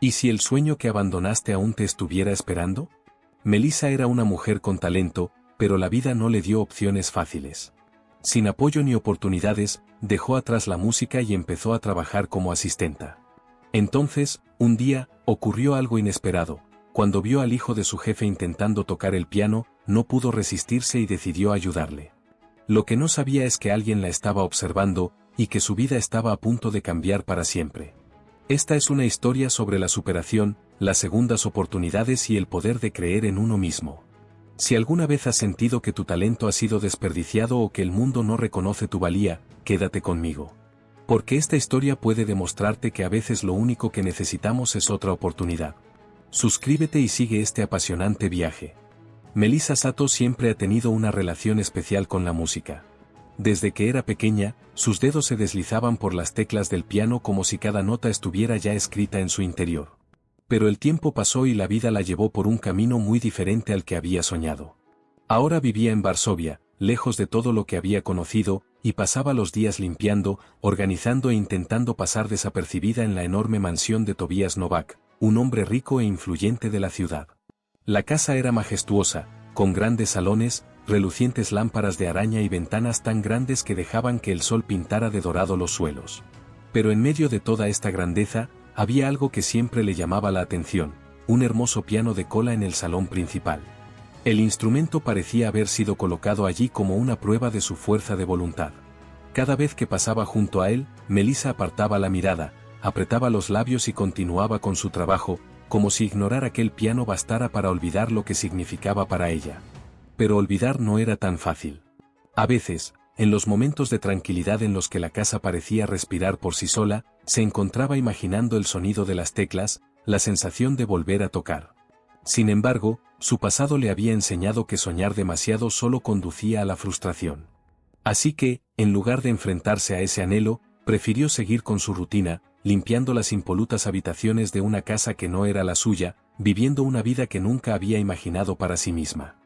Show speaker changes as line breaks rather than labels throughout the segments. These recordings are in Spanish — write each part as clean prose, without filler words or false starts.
¿Y si el sueño que abandonaste aún te estuviera esperando? Melissa era una mujer con talento, pero la vida no le dio opciones fáciles. Sin apoyo ni oportunidades, dejó atrás la música y empezó a trabajar como asistenta. Entonces, un día, ocurrió algo inesperado. Cuando vio al hijo de su jefe intentando tocar el piano, no pudo resistirse y decidió ayudarle. Lo que no sabía es que alguien la estaba observando, y que su vida estaba a punto de cambiar para siempre. Esta es una historia sobre la superación, las segundas oportunidades y el poder de creer en uno mismo. Si alguna vez has sentido que tu talento ha sido desperdiciado o que el mundo no reconoce tu valía, quédate conmigo. Porque esta historia puede demostrarte que a veces lo único que necesitamos es otra oportunidad. Suscríbete y sigue este apasionante viaje. Melissa Sato siempre ha tenido una relación especial con la música. Desde que era pequeña, sus dedos se deslizaban por las teclas del piano como si cada nota estuviera ya escrita en su interior. Pero el tiempo pasó y la vida la llevó por un camino muy diferente al que había soñado. Ahora vivía en Varsovia, lejos de todo lo que había conocido, y pasaba los días limpiando, organizando e intentando pasar desapercibida en la enorme mansión de Tobias Novak, un hombre rico e influyente de la ciudad. La casa era majestuosa, con grandes salones, relucientes lámparas de araña y ventanas tan grandes que dejaban que el sol pintara de dorado los suelos. Pero en medio de toda esta grandeza, había algo que siempre le llamaba la atención, un hermoso piano de cola en el salón principal. El instrumento parecía haber sido colocado allí como una prueba de su fuerza de voluntad. Cada vez que pasaba junto a él, Melissa apartaba la mirada, apretaba los labios y continuaba con su trabajo, como si ignorar aquel piano bastara para olvidar lo que significaba para ella. Pero olvidar no era tan fácil. A veces, en los momentos de tranquilidad en los que la casa parecía respirar por sí sola, se encontraba imaginando el sonido de las teclas, la sensación de volver a tocar. Sin embargo, su pasado le había enseñado que soñar demasiado solo conducía a la frustración. Así que, en lugar de enfrentarse a ese anhelo, prefirió seguir con su rutina, limpiando las impolutas habitaciones de una casa que no era la suya, viviendo una vida que nunca había imaginado para sí misma.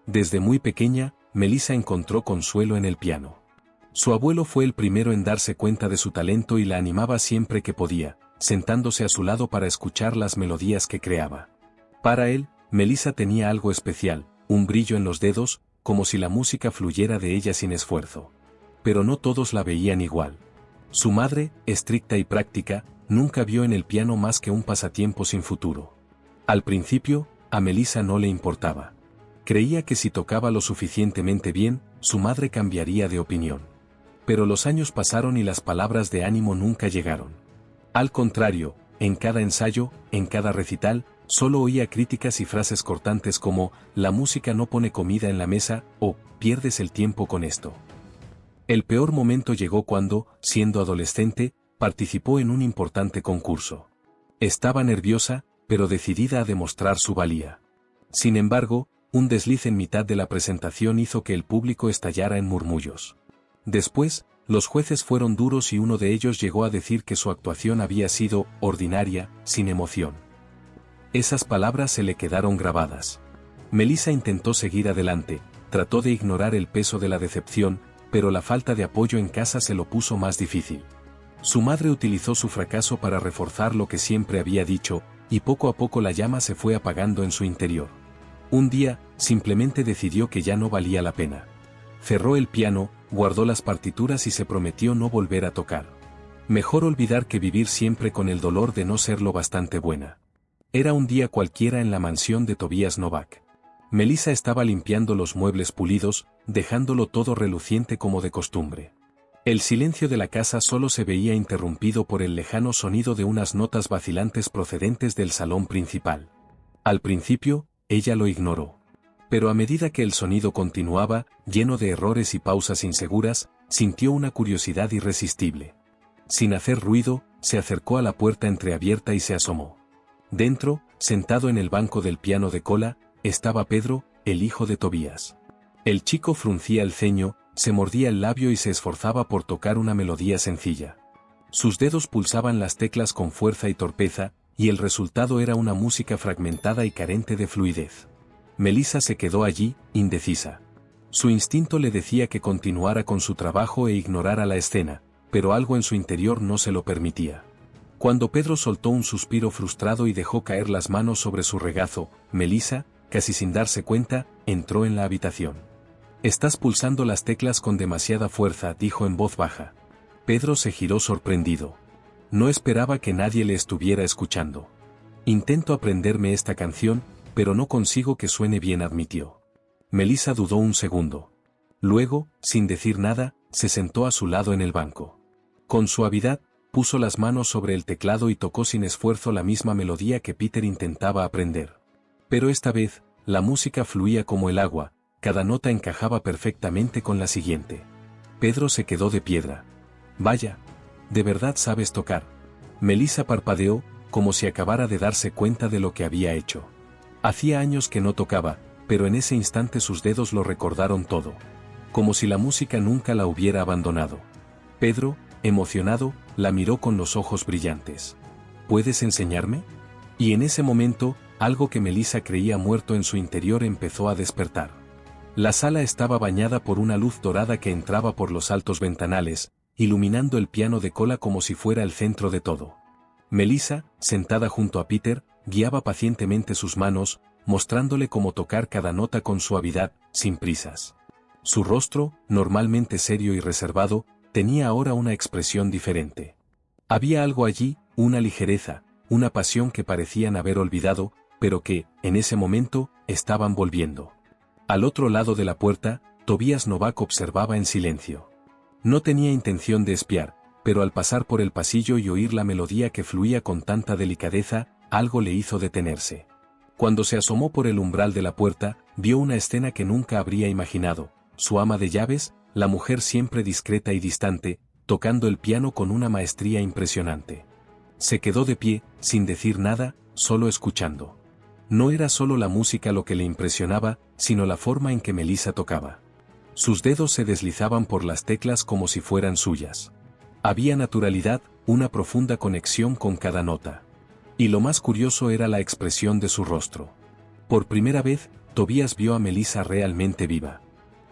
Desde muy pequeña, Melissa encontró consuelo en el piano. Su abuelo fue el primero en darse cuenta de su talento y la animaba siempre que podía, sentándose a su lado para escuchar las melodías que creaba. Para él, Melissa tenía algo especial, un brillo en los dedos, como si la música fluyera de ella sin esfuerzo. Pero no todos la veían igual. Su madre, estricta y práctica, nunca vio en el piano más que un pasatiempo sin futuro. Al principio, a Melissa no le importaba. Creía que si tocaba lo suficientemente bien, su madre cambiaría de opinión. Pero los años pasaron y las palabras de ánimo nunca llegaron. Al contrario, en cada ensayo, en cada recital, solo oía críticas y frases cortantes como, la música no pone comida en la mesa, o, pierdes el tiempo con esto. El peor momento llegó cuando, siendo adolescente, participó en un importante concurso. Estaba nerviosa, pero decidida a demostrar su valía. Sin embargo, un desliz en mitad de la presentación hizo que el público estallara en murmullos. Después, los jueces fueron duros y uno de ellos llegó a decir que su actuación había sido ordinaria, sin emoción. Esas palabras se le quedaron grabadas. Melissa intentó seguir adelante, trató de ignorar el peso de la decepción, pero la falta de apoyo en casa se lo puso más difícil. Su madre utilizó su fracaso para reforzar lo que siempre había dicho, y poco a poco la llama se fue apagando en su interior. Un día, simplemente decidió que ya no valía la pena. Cerró el piano, guardó las partituras y se prometió no volver a tocar. Mejor olvidar que vivir siempre con el dolor de no ser lo bastante buena. Era un día cualquiera en la mansión de Tobias Novak. Melissa estaba limpiando los muebles pulidos, dejándolo todo reluciente como de costumbre. El silencio de la casa solo se veía interrumpido por el lejano sonido de unas notas vacilantes procedentes del salón principal. Al principio, ella lo ignoró. Pero a medida que el sonido continuaba, lleno de errores y pausas inseguras, sintió una curiosidad irresistible. Sin hacer ruido, se acercó a la puerta entreabierta y se asomó. Dentro, sentado en el banco del piano de cola, estaba Pedro, el hijo de Tobías. El chico fruncía el ceño, se mordía el labio y se esforzaba por tocar una melodía sencilla. Sus dedos pulsaban las teclas con fuerza y torpeza, y el resultado era una música fragmentada y carente de fluidez. Melissa se quedó allí, indecisa. Su instinto le decía que continuara con su trabajo e ignorara la escena, pero algo en su interior no se lo permitía. Cuando Pedro soltó un suspiro frustrado y dejó caer las manos sobre su regazo, Melissa, casi sin darse cuenta, entró en la habitación. «Estás pulsando las teclas con demasiada fuerza», dijo en voz baja. Pedro se giró sorprendido. No esperaba que nadie le estuviera escuchando. «Intento aprenderme esta canción, pero no consigo que suene bien», admitió. Melissa dudó un segundo. Luego, sin decir nada, se sentó a su lado en el banco. Con suavidad, puso las manos sobre el teclado y tocó sin esfuerzo la misma melodía que Peter intentaba aprender. Pero esta vez, la música fluía como el agua, cada nota encajaba perfectamente con la siguiente. Pedro se quedó de piedra. «Vaya, ¿de verdad sabes tocar?». Melissa parpadeó, como si acabara de darse cuenta de lo que había hecho. Hacía años que no tocaba, pero en ese instante sus dedos lo recordaron todo. Como si la música nunca la hubiera abandonado. Pedro, emocionado, la miró con los ojos brillantes. «¿Puedes enseñarme?». Y en ese momento, algo que Melissa creía muerto en su interior empezó a despertar. La sala estaba bañada por una luz dorada que entraba por los altos ventanales, iluminando el piano de cola como si fuera el centro de todo. Melissa, sentada junto a Peter, guiaba pacientemente sus manos, mostrándole cómo tocar cada nota con suavidad, sin prisas. Su rostro, normalmente serio y reservado, tenía ahora una expresión diferente. Había algo allí, una ligereza, una pasión que parecían haber olvidado, pero que, en ese momento, estaban volviendo. Al otro lado de la puerta, Tobias Novak observaba en silencio. No tenía intención de espiar, pero al pasar por el pasillo y oír la melodía que fluía con tanta delicadeza, algo le hizo detenerse. Cuando se asomó por el umbral de la puerta, vio una escena que nunca habría imaginado: su ama de llaves, la mujer siempre discreta y distante, tocando el piano con una maestría impresionante. Se quedó de pie, sin decir nada, solo escuchando. No era solo la música lo que le impresionaba, sino la forma en que Melissa tocaba. Sus dedos se deslizaban por las teclas como si fueran suyas. Había naturalidad, una profunda conexión con cada nota. Y lo más curioso era la expresión de su rostro. Por primera vez, Tobias vio a Melissa realmente viva.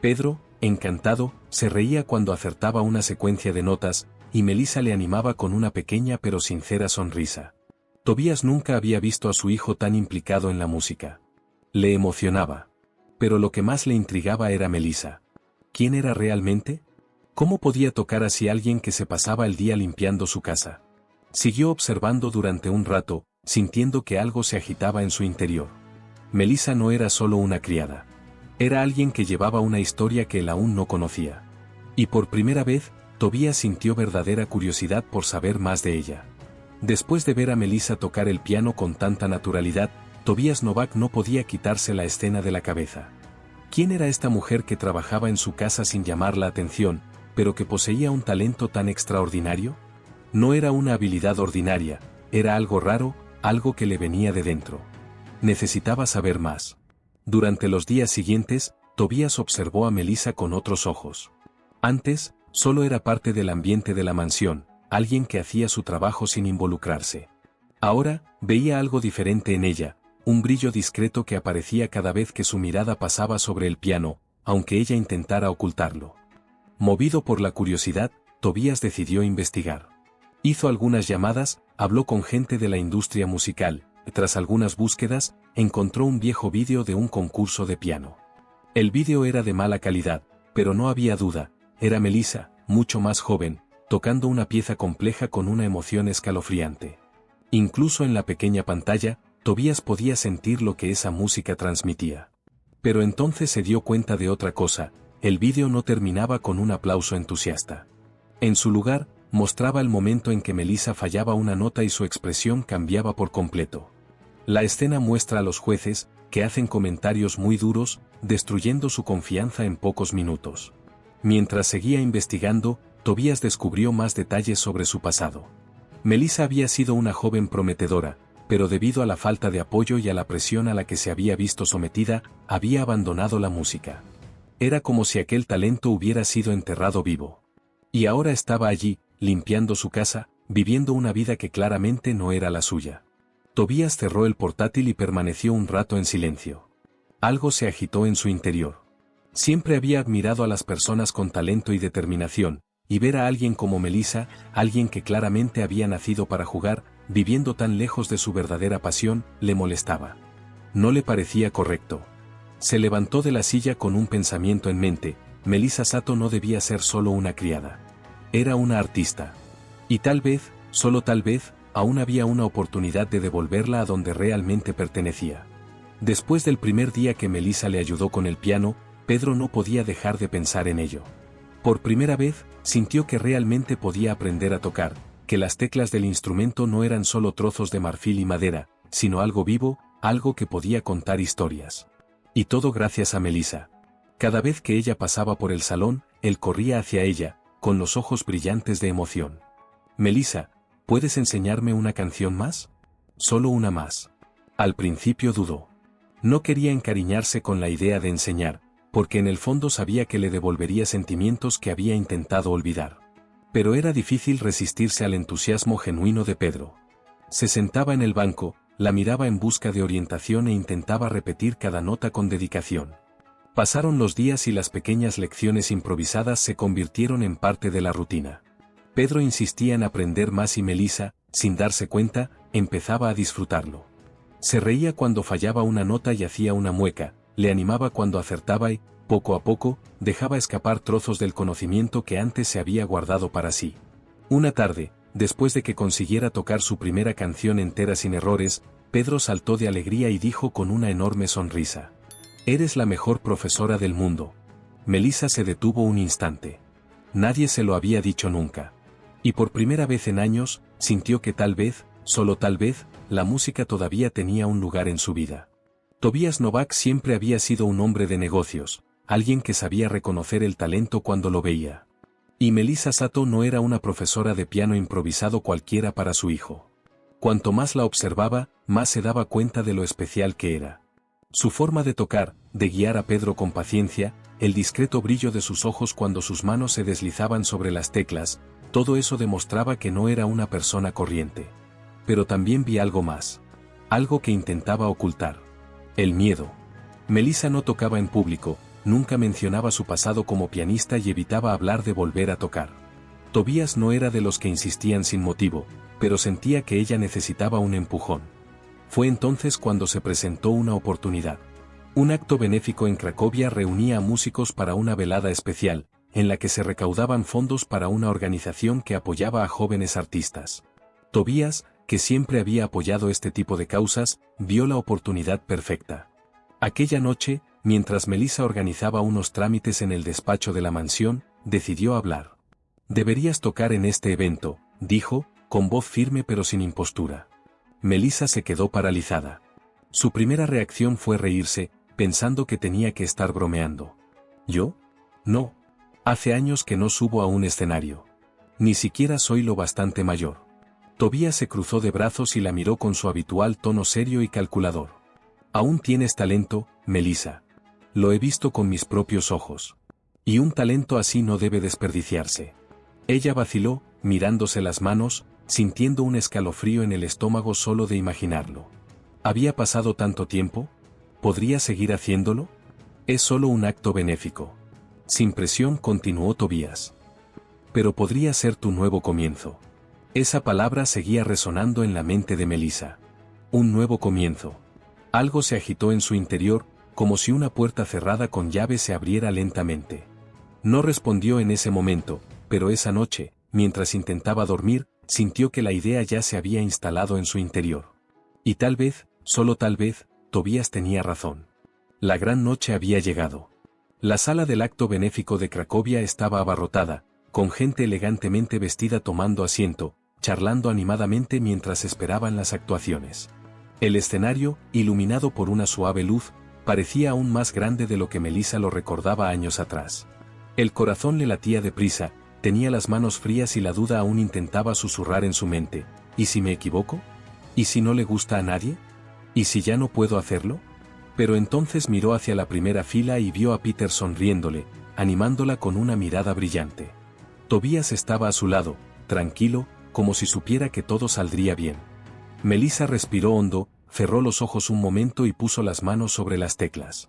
Pedro, encantado, se reía cuando acertaba una secuencia de notas, y Melissa le animaba con una pequeña pero sincera sonrisa. Tobias nunca había visto a su hijo tan implicado en la música. Le emocionaba. Pero lo que más le intrigaba era Melissa. ¿Quién era realmente? ¿Cómo podía tocar así alguien que se pasaba el día limpiando su casa? Siguió observando durante un rato, sintiendo que algo se agitaba en su interior. Melissa no era solo una criada. Era alguien que llevaba una historia que él aún no conocía. Y por primera vez, Tobias sintió verdadera curiosidad por saber más de ella. Después de ver a Melissa tocar el piano con tanta naturalidad, Tobias Novak no podía quitarse la escena de la cabeza. ¿Quién era esta mujer que trabajaba en su casa sin llamar la atención, pero que poseía un talento tan extraordinario? No era una habilidad ordinaria, era algo raro, algo que le venía de dentro. Necesitaba saber más. Durante los días siguientes, Tobias observó a Melissa con otros ojos. Antes, solo era parte del ambiente de la mansión, alguien que hacía su trabajo sin involucrarse. Ahora, veía algo diferente en ella, un brillo discreto que aparecía cada vez que su mirada pasaba sobre el piano, aunque ella intentara ocultarlo. Movido por la curiosidad, Tobias decidió investigar. Hizo algunas llamadas, habló con gente de la industria musical, y tras algunas búsquedas, encontró un viejo vídeo de un concurso de piano. El vídeo era de mala calidad, pero no había duda, era Melissa, mucho más joven, tocando una pieza compleja con una emoción escalofriante. Incluso en la pequeña pantalla, Tobias podía sentir lo que esa música transmitía. Pero entonces se dio cuenta de otra cosa: el vídeo no terminaba con un aplauso entusiasta. En su lugar, mostraba el momento en que Melissa fallaba una nota y su expresión cambiaba por completo. La escena muestra a los jueces, que hacen comentarios muy duros, destruyendo su confianza en pocos minutos. Mientras seguía investigando, Tobias descubrió más detalles sobre su pasado. Melissa había sido una joven prometedora, pero debido a la falta de apoyo y a la presión a la que se había visto sometida, había abandonado la música. Era como si aquel talento hubiera sido enterrado vivo. Y ahora estaba allí, limpiando su casa, viviendo una vida que claramente no era la suya. Tobias cerró el portátil y permaneció un rato en silencio. Algo se agitó en su interior. Siempre había admirado a las personas con talento y determinación, y ver a alguien como Melissa, alguien que claramente había nacido para jugar, viviendo tan lejos de su verdadera pasión, le molestaba. No le parecía correcto. Se levantó de la silla con un pensamiento en mente: Melissa Sato no debía ser solo una criada. Era una artista. Y tal vez, solo tal vez, aún había una oportunidad de devolverla a donde realmente pertenecía. Después del primer día que Melissa le ayudó con el piano, Pedro no podía dejar de pensar en ello. Por primera vez, sintió que realmente podía aprender a tocar, que las teclas del instrumento no eran solo trozos de marfil y madera, sino algo vivo, algo que podía contar historias. Y todo gracias a Melissa. Cada vez que ella pasaba por el salón, él corría hacia ella, con los ojos brillantes de emoción. Melissa, ¿puedes enseñarme una canción más? Solo una más. Al principio dudó. No quería encariñarse con la idea de enseñar, porque en el fondo sabía que le devolvería sentimientos que había intentado olvidar. Pero era difícil resistirse al entusiasmo genuino de Pedro. Se sentaba en el banco, la miraba en busca de orientación e intentaba repetir cada nota con dedicación. Pasaron los días y las pequeñas lecciones improvisadas se convirtieron en parte de la rutina. Pedro insistía en aprender más y Melissa, sin darse cuenta, empezaba a disfrutarlo. Se reía cuando fallaba una nota y hacía una mueca, le animaba cuando acertaba y, poco a poco, dejaba escapar trozos del conocimiento que antes se había guardado para sí. Una tarde, después de que consiguiera tocar su primera canción entera sin errores, Pedro saltó de alegría y dijo con una enorme sonrisa: «Eres la mejor profesora del mundo». Melissa se detuvo un instante. Nadie se lo había dicho nunca. Y por primera vez en años, sintió que tal vez, solo tal vez, la música todavía tenía un lugar en su vida. Tobias Novak siempre había sido un hombre de negocios, alguien que sabía reconocer el talento cuando lo veía. Y Melissa Sato no era una profesora de piano improvisado cualquiera para su hijo. Cuanto más la observaba, más se daba cuenta de lo especial que era. Su forma de tocar, de guiar a Pedro con paciencia, el discreto brillo de sus ojos cuando sus manos se deslizaban sobre las teclas, todo eso demostraba que no era una persona corriente. Pero también vi algo más. Algo que intentaba ocultar. El miedo. Melissa no tocaba en público, nunca mencionaba su pasado como pianista y evitaba hablar de volver a tocar. Tobias no era de los que insistían sin motivo, pero sentía que ella necesitaba un empujón. Fue entonces cuando se presentó una oportunidad. Un acto benéfico en Cracovia reunía a músicos para una velada especial, en la que se recaudaban fondos para una organización que apoyaba a jóvenes artistas. Tobias, que siempre había apoyado este tipo de causas, vio la oportunidad perfecta. Aquella noche, mientras Melissa organizaba unos trámites en el despacho de la mansión, decidió hablar. «Deberías tocar en este evento», dijo, con voz firme pero sin impostura. Melissa se quedó paralizada. Su primera reacción fue reírse, pensando que tenía que estar bromeando. ¿Yo? No. Hace años que no subo a un escenario. Ni siquiera soy lo bastante mayor. Tobias se cruzó de brazos y la miró con su habitual tono serio y calculador. «Aún tienes talento, Melissa. Lo he visto con mis propios ojos. Y un talento así no debe desperdiciarse». Ella vaciló, mirándose las manos, sintiendo un escalofrío en el estómago solo de imaginarlo. ¿Había pasado tanto tiempo? ¿Podría seguir haciéndolo? Es solo un acto benéfico. Sin presión continuó Tobias. Pero podría ser tu nuevo comienzo. Esa palabra seguía resonando en la mente de Melissa. Un nuevo comienzo. Algo se agitó en su interior, como si una puerta cerrada con llave se abriera lentamente. No respondió en ese momento, pero esa noche, mientras intentaba dormir, sintió que la idea ya se había instalado en su interior. Y tal vez, solo tal vez, Tobias tenía razón. La gran noche había llegado. La sala del acto benéfico de Cracovia estaba abarrotada, con gente elegantemente vestida tomando asiento, charlando animadamente mientras esperaban las actuaciones. El escenario, iluminado por una suave luz, parecía aún más grande de lo que Melissa lo recordaba años atrás. El corazón le latía deprisa, tenía las manos frías y la duda aún intentaba susurrar en su mente: ¿y si me equivoco? ¿Y si no le gusta a nadie? ¿Y si ya no puedo hacerlo? Pero entonces miró hacia la primera fila y vio a Peter sonriéndole, animándola con una mirada brillante. Tobias estaba a su lado, tranquilo, como si supiera que todo saldría bien. Melissa respiró hondo, cerró los ojos un momento y puso las manos sobre las teclas.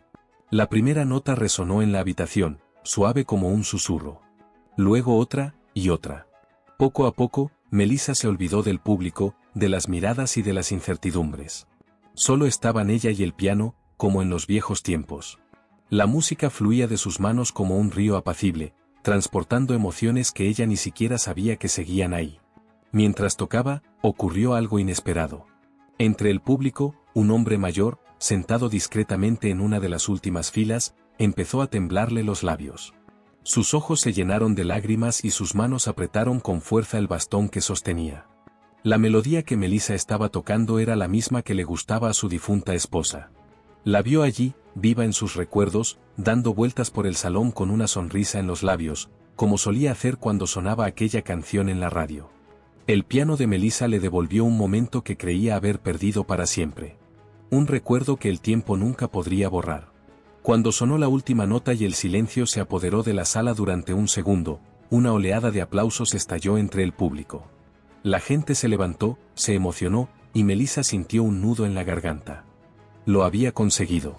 La primera nota resonó en la habitación, suave como un susurro. Luego otra, y otra. Poco a poco, Melissa se olvidó del público, de las miradas y de las incertidumbres. Solo estaban ella y el piano, como en los viejos tiempos. La música fluía de sus manos como un río apacible, transportando emociones que ella ni siquiera sabía que seguían ahí. Mientras tocaba, ocurrió algo inesperado. Entre el público, un hombre mayor, sentado discretamente en una de las últimas filas, empezó a temblarle los labios. Sus ojos se llenaron de lágrimas y sus manos apretaron con fuerza el bastón que sostenía. La melodía que Melissa estaba tocando era la misma que le gustaba a su difunta esposa. La vio allí, viva en sus recuerdos, dando vueltas por el salón con una sonrisa en los labios, como solía hacer cuando sonaba aquella canción en la radio. El piano de Melissa le devolvió un momento que creía haber perdido para siempre. Un recuerdo que el tiempo nunca podría borrar. Cuando sonó la última nota y el silencio se apoderó de la sala durante un segundo, una oleada de aplausos estalló entre el público. La gente se levantó, se emocionó, y Melissa sintió un nudo en la garganta. Lo había conseguido.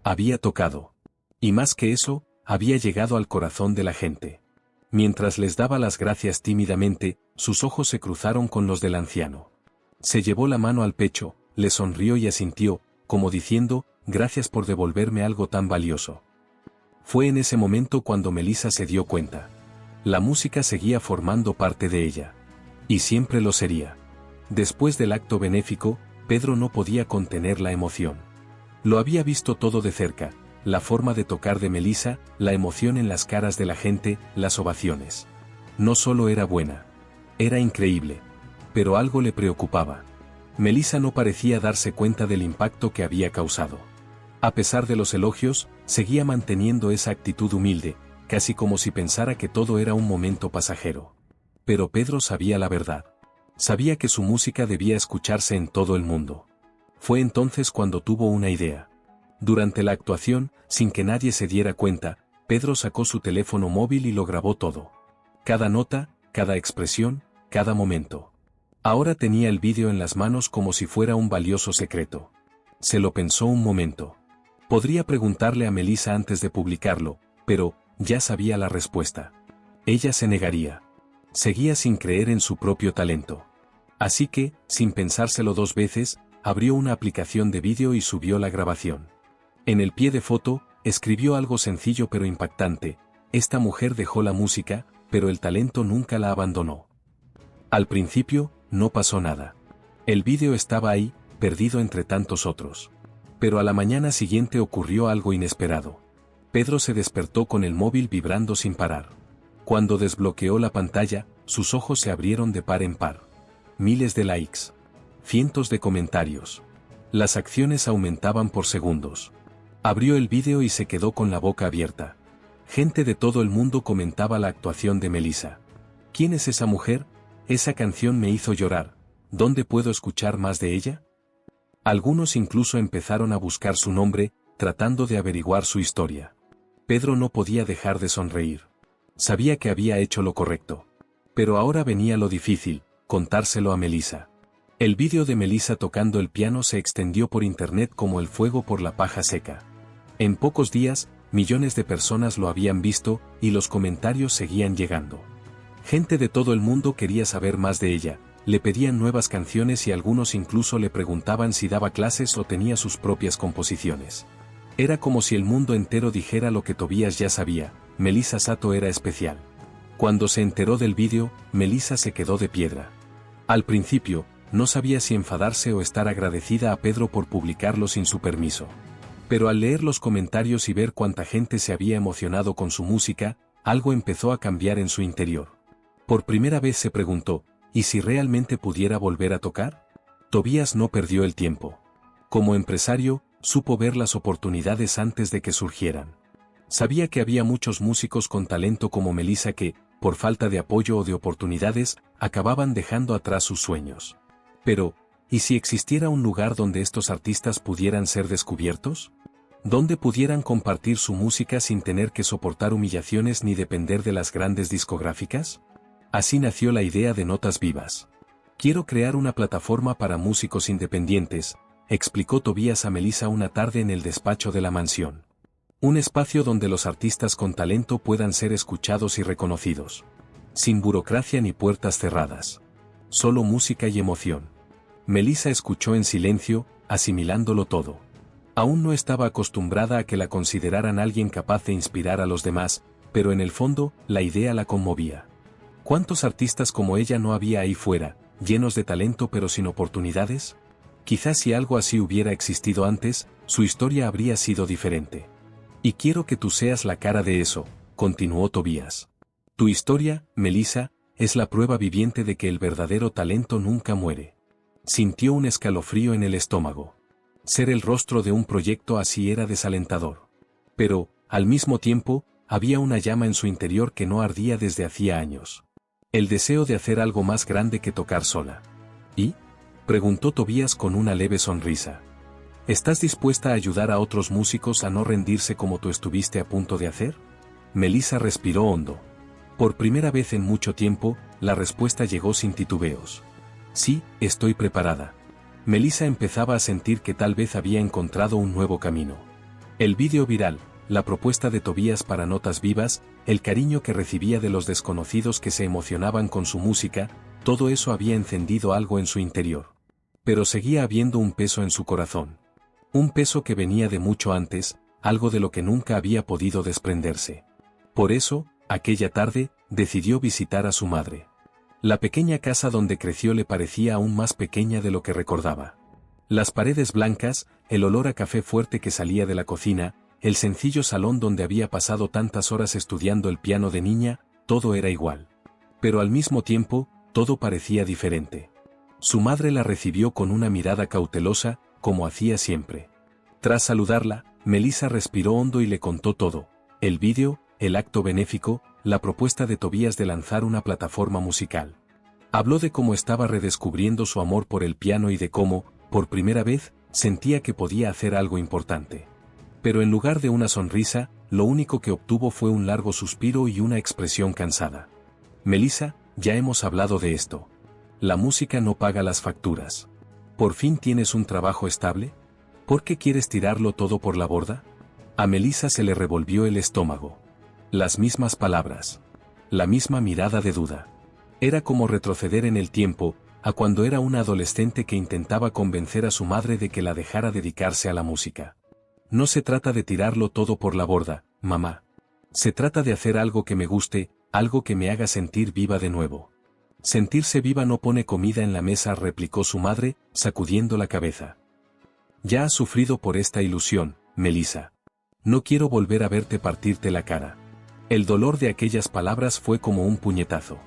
Había tocado. Y más que eso, había llegado al corazón de la gente. Mientras les daba las gracias tímidamente, sus ojos se cruzaron con los del anciano. Se llevó la mano al pecho, le sonrió y asintió, como diciendo, gracias por devolverme algo tan valioso. Fue en ese momento cuando Melissa se dio cuenta. La música seguía formando parte de ella. Y siempre lo sería. Después del acto benéfico, Pedro no podía contener la emoción. Lo había visto todo de cerca, la forma de tocar de Melissa, la emoción en las caras de la gente, las ovaciones. No solo era buena. Era increíble. Pero algo le preocupaba. Melissa no parecía darse cuenta del impacto que había causado. A pesar de los elogios, seguía manteniendo esa actitud humilde, casi como si pensara que todo era un momento pasajero. Pero Pedro sabía la verdad. Sabía que su música debía escucharse en todo el mundo. Fue entonces cuando tuvo una idea. Durante la actuación, sin que nadie se diera cuenta, Pedro sacó su teléfono móvil y lo grabó todo. Cada nota, cada expresión, cada momento. Ahora tenía el vídeo en las manos como si fuera un valioso secreto. Se lo pensó un momento. Podría preguntarle a Melissa antes de publicarlo, pero ya sabía la respuesta. Ella se negaría. Seguía sin creer en su propio talento. Así que, sin pensárselo dos veces, abrió una aplicación de vídeo y subió la grabación. En el pie de foto, escribió algo sencillo pero impactante: esta mujer dejó la música, pero el talento nunca la abandonó. Al principio, no pasó nada. El vídeo estaba ahí, perdido entre tantos otros. Pero a la mañana siguiente ocurrió algo inesperado. Pedro se despertó con el móvil vibrando sin parar. Cuando desbloqueó la pantalla, sus ojos se abrieron de par en par. Miles de likes. Cientos de comentarios. Las acciones aumentaban por segundos. Abrió el vídeo y se quedó con la boca abierta. Gente de todo el mundo comentaba la actuación de Melissa. ¿Quién es esa mujer? Esa canción me hizo llorar. ¿Dónde puedo escuchar más de ella? Algunos incluso empezaron a buscar su nombre, tratando de averiguar su historia. Pedro no podía dejar de sonreír. Sabía que había hecho lo correcto. Pero ahora venía lo difícil: contárselo a Melissa. El vídeo de Melissa tocando el piano se extendió por internet como el fuego por la paja seca. En pocos días, millones de personas lo habían visto, y los comentarios seguían llegando. Gente de todo el mundo quería saber más de ella, le pedían nuevas canciones y algunos incluso le preguntaban si daba clases o tenía sus propias composiciones. Era como si el mundo entero dijera lo que Tobías ya sabía: Melissa Sato era especial. Cuando se enteró del vídeo, Melissa se quedó de piedra. Al principio, no sabía si enfadarse o estar agradecida a Pedro por publicarlo sin su permiso. Pero al leer los comentarios y ver cuánta gente se había emocionado con su música, algo empezó a cambiar en su interior. Por primera vez se preguntó: ¿y si realmente pudiera volver a tocar? Tobías no perdió el tiempo. Como empresario, supo ver las oportunidades antes de que surgieran. Sabía que había muchos músicos con talento como Melissa que, por falta de apoyo o de oportunidades, acababan dejando atrás sus sueños. Pero, ¿y si existiera un lugar donde estos artistas pudieran ser descubiertos? ¿Donde pudieran compartir su música sin tener que soportar humillaciones ni depender de las grandes discográficas? Así nació la idea de Notas Vivas. Quiero crear una plataforma para músicos independientes, explicó Tobías a Melissa una tarde en el despacho de la mansión. Un espacio donde los artistas con talento puedan ser escuchados y reconocidos. Sin burocracia ni puertas cerradas. Solo música y emoción. Melissa escuchó en silencio, asimilándolo todo. Aún no estaba acostumbrada a que la consideraran alguien capaz de inspirar a los demás, pero en el fondo, la idea la conmovía. ¿Cuántos artistas como ella no había ahí fuera, llenos de talento pero sin oportunidades? Quizás si algo así hubiera existido antes, su historia habría sido diferente. Y quiero que tú seas la cara de eso, continuó Tobías. Tu historia, Melissa, es la prueba viviente de que el verdadero talento nunca muere. Sintió un escalofrío en el estómago. Ser el rostro de un proyecto así era desalentador. Pero, al mismo tiempo, había una llama en su interior que no ardía desde hacía años. El deseo de hacer algo más grande que tocar sola. ¿Y? Preguntó Tobías con una leve sonrisa. ¿Estás dispuesta a ayudar a otros músicos a no rendirse como tú estuviste a punto de hacer? Melissa respiró hondo. Por primera vez en mucho tiempo, la respuesta llegó sin titubeos. Sí, estoy preparada. Melissa empezaba a sentir que tal vez había encontrado un nuevo camino. El vídeo viral, la propuesta de Tobías para Notas Vivas, el cariño que recibía de los desconocidos que se emocionaban con su música, todo eso había encendido algo en su interior. Pero seguía habiendo un peso en su corazón. Un peso que venía de mucho antes, algo de lo que nunca había podido desprenderse. Por eso, aquella tarde, decidió visitar a su madre. La pequeña casa donde creció le parecía aún más pequeña de lo que recordaba. Las paredes blancas, el olor a café fuerte que salía de la cocina, el sencillo salón donde había pasado tantas horas estudiando el piano de niña, todo era igual. Pero al mismo tiempo, todo parecía diferente. Su madre la recibió con una mirada cautelosa, como hacía siempre. Tras saludarla, Melissa respiró hondo y le contó todo: el vídeo, el acto benéfico, la propuesta de Tobías de lanzar una plataforma musical. Habló de cómo estaba redescubriendo su amor por el piano y de cómo, por primera vez, sentía que podía hacer algo importante. Pero en lugar de una sonrisa, lo único que obtuvo fue un largo suspiro y una expresión cansada. Melissa, ya hemos hablado de esto. La música no paga las facturas. ¿Por fin tienes un trabajo estable? ¿Por qué quieres tirarlo todo por la borda? A Melissa se le revolvió el estómago. Las mismas palabras. La misma mirada de duda. Era como retroceder en el tiempo, a cuando era una adolescente que intentaba convencer a su madre de que la dejara dedicarse a la música. No se trata de tirarlo todo por la borda, mamá. Se trata de hacer algo que me guste, algo que me haga sentir viva de nuevo. Sentirse viva no pone comida en la mesa, replicó su madre, sacudiendo la cabeza. Ya has sufrido por esta ilusión, Melissa. No quiero volver a verte partirte la cara. El dolor de aquellas palabras fue como un puñetazo.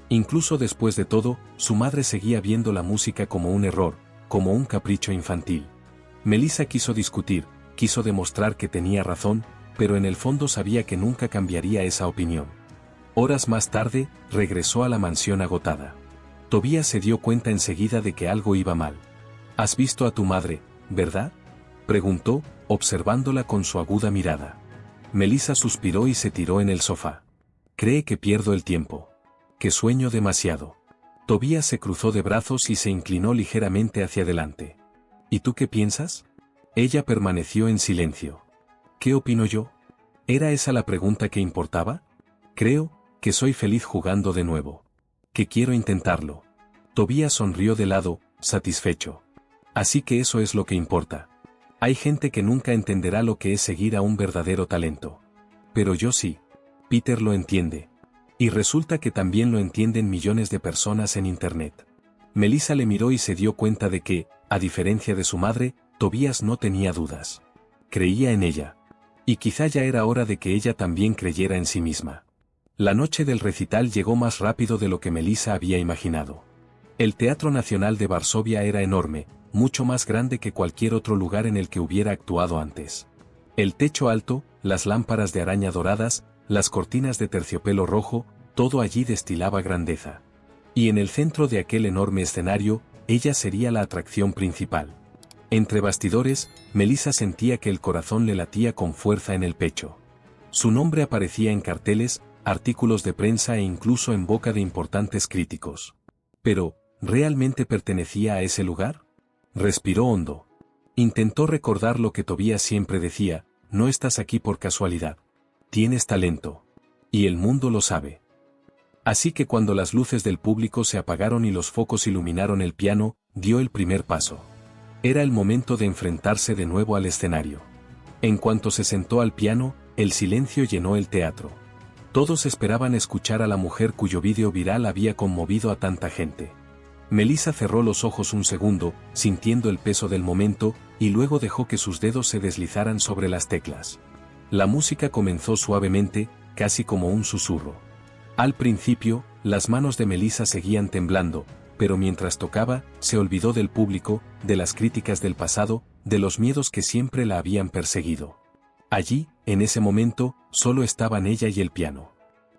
Incluso después de todo, su madre seguía viendo la música como un error, como un capricho infantil. Melissa quiso discutir, quiso demostrar que tenía razón, pero en el fondo sabía que nunca cambiaría esa opinión. Horas más tarde, regresó a la mansión agotada. Tobías se dio cuenta enseguida de que algo iba mal. ¿Has visto a tu madre, verdad?, preguntó, observándola con su aguda mirada. Melissa suspiró y se tiró en el sofá. Cree que pierdo el tiempo. Que sueño demasiado. Tobías se cruzó de brazos y se inclinó ligeramente hacia adelante. ¿Y tú qué piensas? Ella permaneció en silencio. ¿Qué opino yo? ¿Era esa la pregunta que importaba? Creo que soy feliz jugando de nuevo. Que quiero intentarlo. Tobías sonrió de lado, satisfecho. Así que eso es lo que importa. Hay gente que nunca entenderá lo que es seguir a un verdadero talento. Pero yo sí. Peter lo entiende. Y resulta que también lo entienden millones de personas en Internet. Melissa le miró y se dio cuenta de que, a diferencia de su madre, Tobías no tenía dudas. Creía en ella. Y quizá ya era hora de que ella también creyera en sí misma. La noche del recital llegó más rápido de lo que Melissa había imaginado. El Teatro Nacional de Varsovia era enorme, mucho más grande que cualquier otro lugar en el que hubiera actuado antes. El techo alto, las lámparas de araña doradas, las cortinas de terciopelo rojo, todo allí destilaba grandeza. Y en el centro de aquel enorme escenario, ella sería la atracción principal. Entre bastidores, Melissa sentía que el corazón le latía con fuerza en el pecho. Su nombre aparecía en carteles, artículos de prensa e incluso en boca de importantes críticos. Pero, ¿realmente pertenecía a ese lugar? Respiró hondo. Intentó recordar lo que Tobías siempre decía: no estás aquí por casualidad. Tienes talento. Y el mundo lo sabe. Así que cuando las luces del público se apagaron y los focos iluminaron el piano, dio el primer paso. Era el momento de enfrentarse de nuevo al escenario. En cuanto se sentó al piano, el silencio llenó el teatro. Todos esperaban escuchar a la mujer cuyo vídeo viral había conmovido a tanta gente. Melissa cerró los ojos un segundo, sintiendo el peso del momento, y luego dejó que sus dedos se deslizaran sobre las teclas. La música comenzó suavemente, casi como un susurro. Al principio, las manos de Melissa seguían temblando, pero mientras tocaba, se olvidó del público, de las críticas del pasado, de los miedos que siempre la habían perseguido. Allí, en ese momento, solo estaban ella y el piano.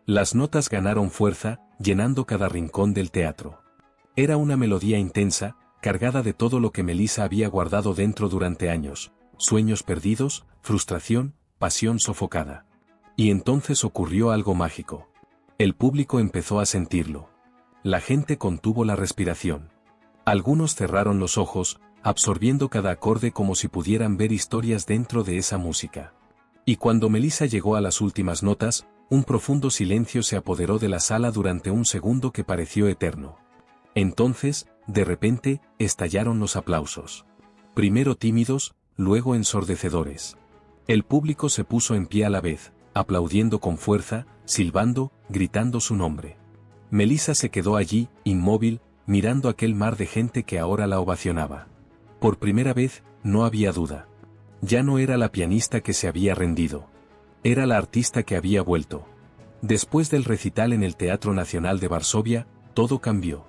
Las notas ganaron fuerza, llenando cada rincón del teatro. Era una melodía intensa, cargada de todo lo que Melissa había guardado dentro durante años: sueños perdidos, frustración, pasión sofocada. Y entonces ocurrió algo mágico. El público empezó a sentirlo. La gente contuvo la respiración. Algunos cerraron los ojos, absorbiendo cada acorde como si pudieran ver historias dentro de esa música. Y cuando Melissa llegó a las últimas notas, un profundo silencio se apoderó de la sala durante un segundo que pareció eterno. Entonces, de repente, estallaron los aplausos. Primero tímidos, luego ensordecedores. El público se puso en pie a la vez, aplaudiendo con fuerza, silbando, gritando su nombre. Melissa se quedó allí, inmóvil, mirando aquel mar de gente que ahora la ovacionaba. Por primera vez, no había duda. Ya no era la pianista que se había rendido. Era la artista que había vuelto. Después del recital en el Teatro Nacional de Varsovia, todo cambió.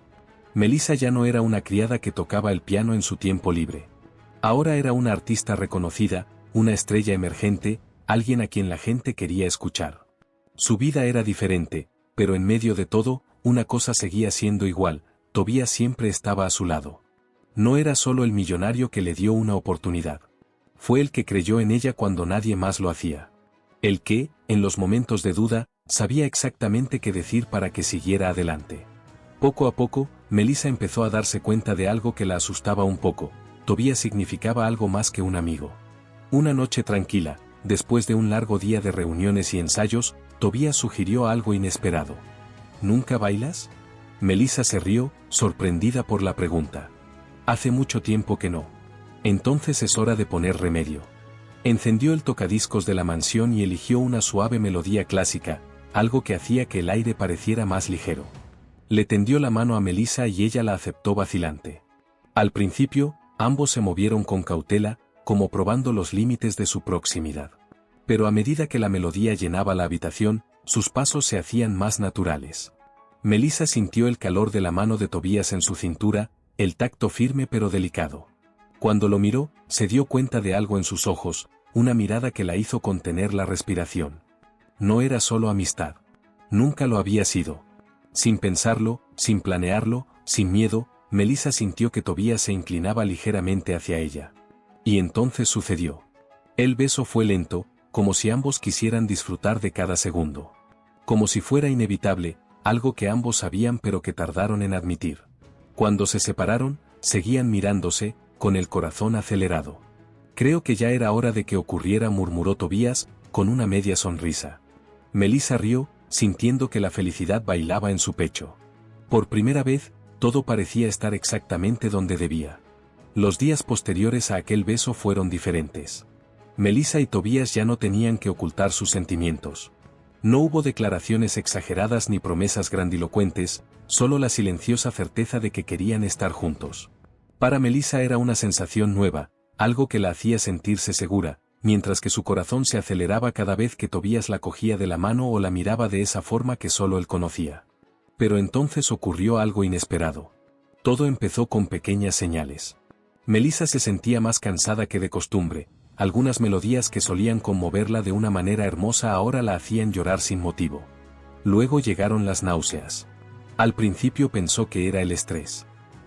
Melissa ya no era una criada que tocaba el piano en su tiempo libre. Ahora era una artista reconocida, una estrella emergente, alguien a quien la gente quería escuchar. Su vida era diferente, pero en medio de todo, una cosa seguía siendo igual: Tobías siempre estaba a su lado. No era solo el millonario que le dio una oportunidad. Fue el que creyó en ella cuando nadie más lo hacía. El que, en los momentos de duda, sabía exactamente qué decir para que siguiera adelante. Poco a poco, Melissa empezó a darse cuenta de algo que la asustaba un poco: Tobías significaba algo más que un amigo. Una noche tranquila, después de un largo día de reuniones y ensayos, Tobías sugirió algo inesperado. ¿Nunca bailas? Melissa se rió, sorprendida por la pregunta. Hace mucho tiempo que no. Entonces es hora de poner remedio. Encendió el tocadiscos de la mansión y eligió una suave melodía clásica, algo que hacía que el aire pareciera más ligero. Le tendió la mano a Melissa y ella la aceptó vacilante. Al principio, ambos se movieron con cautela, como probando los límites de su proximidad. Pero a medida que la melodía llenaba la habitación, sus pasos se hacían más naturales. Melissa sintió el calor de la mano de Tobías en su cintura, el tacto firme pero delicado. Cuando lo miró, se dio cuenta de algo en sus ojos, una mirada que la hizo contener la respiración. No era solo amistad. Nunca lo había sido. Sin pensarlo, sin planearlo, sin miedo, Melissa sintió que Tobías se inclinaba ligeramente hacia ella. Y entonces sucedió. El beso fue lento, como si ambos quisieran disfrutar de cada segundo. Como si fuera inevitable, algo que ambos sabían pero que tardaron en admitir. Cuando se separaron, seguían mirándose, con el corazón acelerado. Creo que ya era hora de que ocurriera, murmuró Tobías, con una media sonrisa. Melissa rió, sintiendo que la felicidad bailaba en su pecho. Por primera vez, todo parecía estar exactamente donde debía. Los días posteriores a aquel beso fueron diferentes. Melissa y Tobías ya no tenían que ocultar sus sentimientos. No hubo declaraciones exageradas ni promesas grandilocuentes, solo la silenciosa certeza de que querían estar juntos. Para Melissa era una sensación nueva, algo que la hacía sentirse segura, mientras que su corazón se aceleraba cada vez que Tobías la cogía de la mano o la miraba de esa forma que solo él conocía. Pero entonces ocurrió algo inesperado. Todo empezó con pequeñas señales. Melissa se sentía más cansada que de costumbre. Algunas melodías que solían conmoverla de una manera hermosa ahora la hacían llorar sin motivo. Luego llegaron las náuseas. Al principio pensó que era el estrés.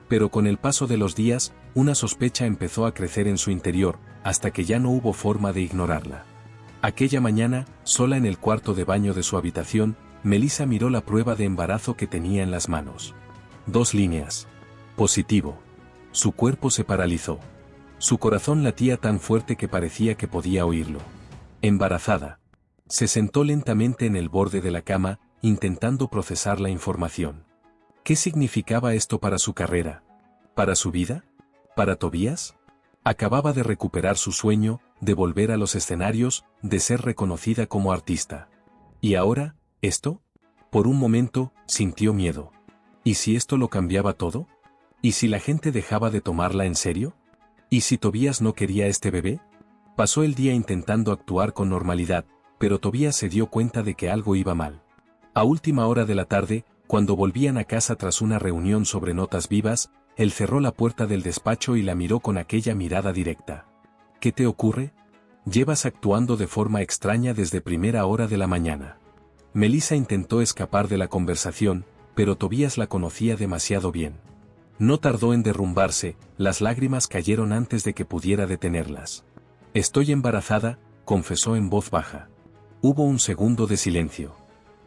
Pero con el paso de los días, una sospecha empezó a crecer en su interior, hasta que ya no hubo forma de ignorarla. Aquella mañana, sola en el cuarto de baño de su habitación, Melissa miró la prueba de embarazo que tenía en las manos. 2 líneas. Positivo. Su cuerpo se paralizó. Su corazón latía tan fuerte que parecía que podía oírlo. Embarazada. Se sentó lentamente en el borde de la cama, intentando procesar la información. ¿Qué significaba esto para su carrera? ¿Para su vida? ¿Para Tobías? Acababa de recuperar su sueño, de volver a los escenarios, de ser reconocida como artista. ¿Y ahora, esto? Por un momento, sintió miedo. ¿Y si esto lo cambiaba todo? ¿Y si la gente dejaba de tomarla en serio? ¿Y si Tobías no quería este bebé? Pasó el día intentando actuar con normalidad, pero Tobías se dio cuenta de que algo iba mal. A última hora de la tarde, cuando volvían a casa tras una reunión sobre notas vivas, él cerró la puerta del despacho y la miró con aquella mirada directa. ¿Qué te ocurre? Llevas actuando de forma extraña desde primera hora de la mañana. Melissa intentó escapar de la conversación, pero Tobías la conocía demasiado bien. No tardó en derrumbarse, las lágrimas cayeron antes de que pudiera detenerlas. Estoy embarazada, confesó en voz baja. Hubo un segundo de silencio.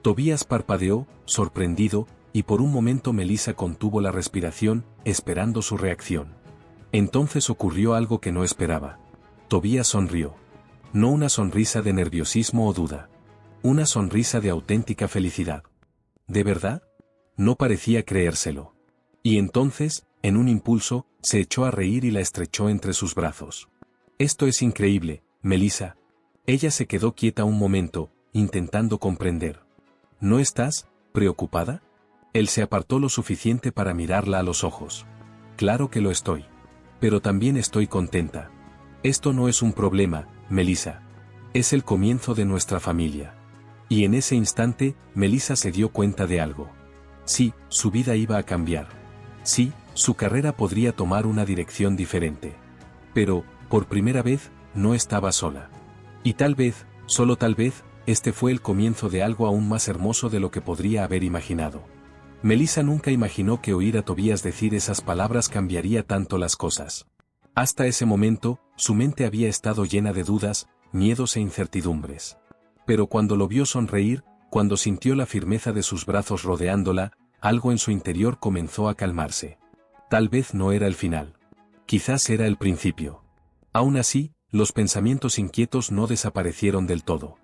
Tobías parpadeó, sorprendido, y por un momento Melissa contuvo la respiración, esperando su reacción. Entonces ocurrió algo que no esperaba. Tobías sonrió. No una sonrisa de nerviosismo o duda. Una sonrisa de auténtica felicidad. ¿De verdad? No parecía creérselo. Y entonces, en un impulso, se echó a reír y la estrechó entre sus brazos. Esto es increíble, Melissa. Ella se quedó quieta un momento, intentando comprender. ¿No estás preocupada? Él se apartó lo suficiente para mirarla a los ojos. Claro que lo estoy. Pero también estoy contenta. Esto no es un problema, Melissa. Es el comienzo de nuestra familia. Y en ese instante, Melissa se dio cuenta de algo. Sí, su vida iba a cambiar. Sí, su carrera podría tomar una dirección diferente. Pero, por primera vez, no estaba sola. Y tal vez, solo tal vez, este fue el comienzo de algo aún más hermoso de lo que podría haber imaginado. Melissa nunca imaginó que oír a Tobías decir esas palabras cambiaría tanto las cosas. Hasta ese momento, su mente había estado llena de dudas, miedos e incertidumbres. Pero cuando lo vio sonreír, cuando sintió la firmeza de sus brazos rodeándola, algo en su interior comenzó a calmarse. Tal vez no era el final. Quizás era el principio. Aún así, los pensamientos inquietos no desaparecieron del todo.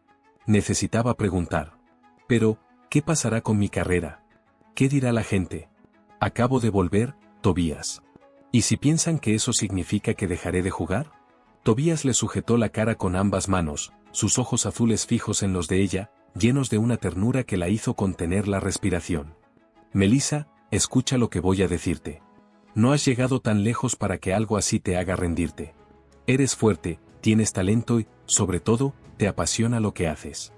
Necesitaba preguntar. Pero, ¿qué pasará con mi carrera? ¿Qué dirá la gente? Acabo de volver, Tobías. ¿Y si piensan que eso significa que dejaré de jugar? Tobías le sujetó la cara con ambas manos, sus ojos azules fijos en los de ella, llenos de una ternura que la hizo contener la respiración. Melissa, escucha lo que voy a decirte. No has llegado tan lejos para que algo así te haga rendirte. Eres fuerte, tienes talento y, sobre todo, te apasiona lo que haces.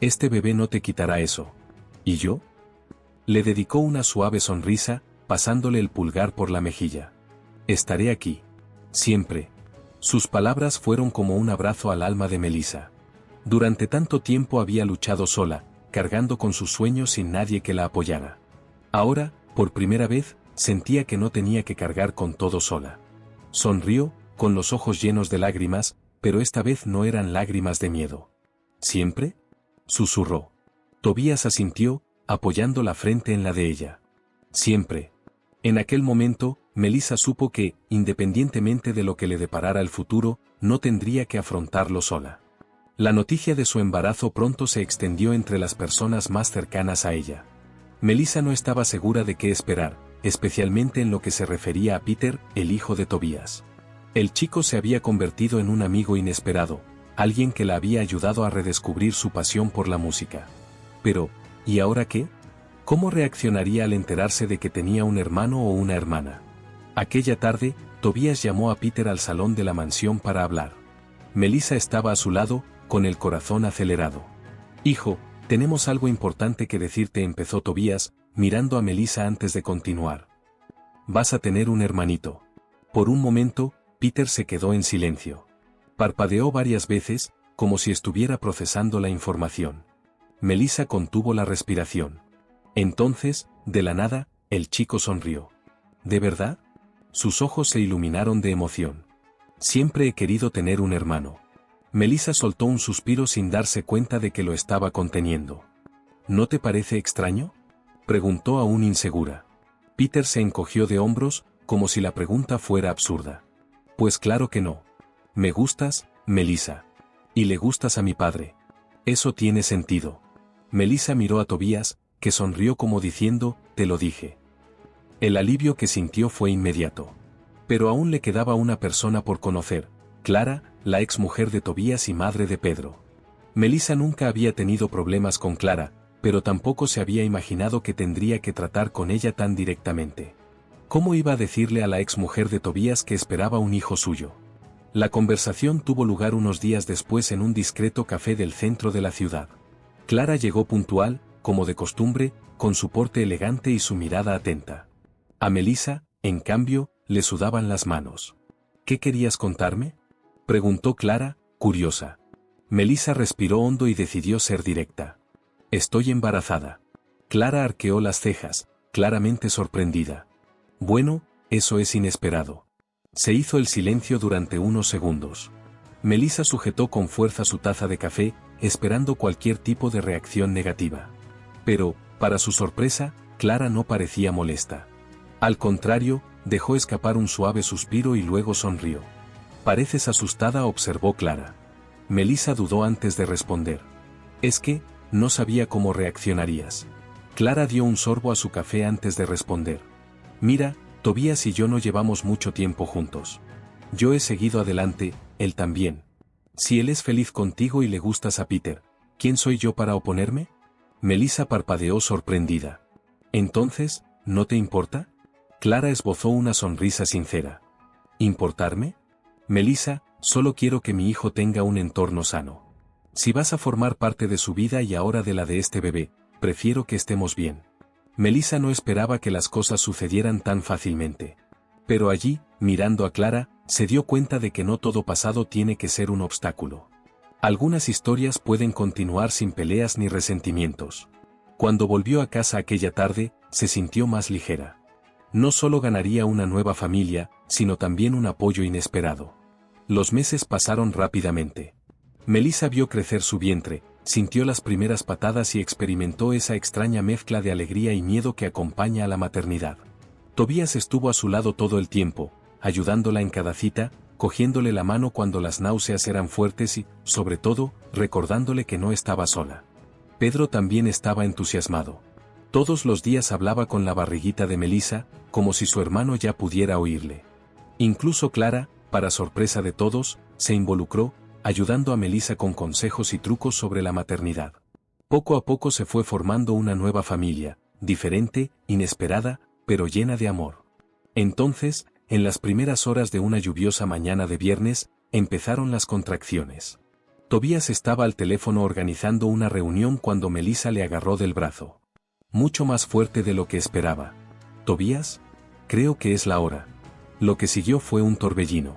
Este bebé no te quitará eso. ¿Y yo? Le dedicó una suave sonrisa, pasándole el pulgar por la mejilla. Estaré aquí. Siempre. Sus palabras fueron como un abrazo al alma de Melissa. Durante tanto tiempo había luchado sola, cargando con sus sueños sin nadie que la apoyara. Ahora, por primera vez, sentía que no tenía que cargar con todo sola. Sonrió, con los ojos llenos de lágrimas, pero esta vez no eran lágrimas de miedo. ¿Siempre? Susurró. Tobías asintió, apoyando la frente en la de ella. Siempre. En aquel momento, Melissa supo que, independientemente de lo que le deparara el futuro, no tendría que afrontarlo sola. La noticia de su embarazo pronto se extendió entre las personas más cercanas a ella. Melissa no estaba segura de qué esperar, especialmente en lo que se refería a Peter, el hijo de Tobías. El chico se había convertido en un amigo inesperado, alguien que la había ayudado a redescubrir su pasión por la música. Pero, ¿y ahora qué? ¿Cómo reaccionaría al enterarse de que tenía un hermano o una hermana? Aquella tarde, Tobías llamó a Peter al salón de la mansión para hablar. Melissa estaba a su lado, con el corazón acelerado. Hijo, tenemos algo importante que decirte, empezó Tobías, mirando a Melissa antes de continuar. Vas a tener un hermanito. Por un momento, Peter se quedó en silencio. Parpadeó varias veces, como si estuviera procesando la información. Melissa contuvo la respiración. Entonces, de la nada, el chico sonrió. ¿De verdad? Sus ojos se iluminaron de emoción. Siempre he querido tener un hermano. Melissa soltó un suspiro sin darse cuenta de que lo estaba conteniendo. ¿No te parece extraño?, preguntó aún insegura. Peter se encogió de hombros, como si la pregunta fuera absurda. Pues claro que no. Me gustas, Melissa. Y le gustas a mi padre. Eso tiene sentido. Melissa miró a Tobías, que sonrió como diciendo, te lo dije. El alivio que sintió fue inmediato. Pero aún le quedaba una persona por conocer, Clara, la exmujer de Tobías y madre de Pedro. Melissa nunca había tenido problemas con Clara, pero tampoco se había imaginado que tendría que tratar con ella tan directamente. ¿Cómo iba a decirle a la exmujer de Tobías que esperaba un hijo suyo? La conversación tuvo lugar unos días después en un discreto café del centro de la ciudad. Clara llegó puntual, como de costumbre, con su porte elegante y su mirada atenta. A Melissa, en cambio, le sudaban las manos. ¿Qué querías contarme?, preguntó Clara, curiosa. Melissa respiró hondo y decidió ser directa. Estoy embarazada. Clara arqueó las cejas, claramente sorprendida. Bueno, eso es inesperado. Se hizo el silencio durante unos segundos. Melissa sujetó con fuerza su taza de café, esperando cualquier tipo de reacción negativa. Pero, para su sorpresa, Clara no parecía molesta. Al contrario, dejó escapar un suave suspiro y luego sonrió. Pareces asustada, observó Clara. Melissa dudó antes de responder. Es que, no sabía cómo reaccionarías. Clara dio un sorbo a su café antes de responder. Mira, Tobías y yo no llevamos mucho tiempo juntos. Yo he seguido adelante, él también. Si él es feliz contigo y le gustas a Peter, ¿quién soy yo para oponerme? Melissa parpadeó sorprendida. Entonces, ¿no te importa? Clara esbozó una sonrisa sincera. ¿Importarme? Melissa, solo quiero que mi hijo tenga un entorno sano. Si vas a formar parte de su vida y ahora de la de este bebé, prefiero que estemos bien. Melissa no esperaba que las cosas sucedieran tan fácilmente. Pero allí, mirando a Clara, se dio cuenta de que no todo pasado tiene que ser un obstáculo. Algunas historias pueden continuar sin peleas ni resentimientos. Cuando volvió a casa aquella tarde, se sintió más ligera. No solo ganaría una nueva familia, sino también un apoyo inesperado. Los meses pasaron rápidamente. Melissa vio crecer su vientre, sintió las primeras patadas y experimentó esa extraña mezcla de alegría y miedo que acompaña a la maternidad. Tobías estuvo a su lado todo el tiempo, ayudándola en cada cita, cogiéndole la mano cuando las náuseas eran fuertes y, sobre todo, recordándole que no estaba sola. Pedro también estaba entusiasmado. Todos los días hablaba con la barriguita de Melissa, como si su hermano ya pudiera oírle. Incluso Clara, para sorpresa de todos, se involucró, ayudando a Melissa con consejos y trucos sobre la maternidad. Poco a poco se fue formando una nueva familia, diferente, inesperada, pero llena de amor. Entonces, en las primeras horas de una lluviosa mañana de viernes, empezaron las contracciones. Tobías estaba al teléfono organizando una reunión cuando Melissa le agarró del brazo. Mucho más fuerte de lo que esperaba. ¿Tobías? Creo que es la hora. Lo que siguió fue un torbellino.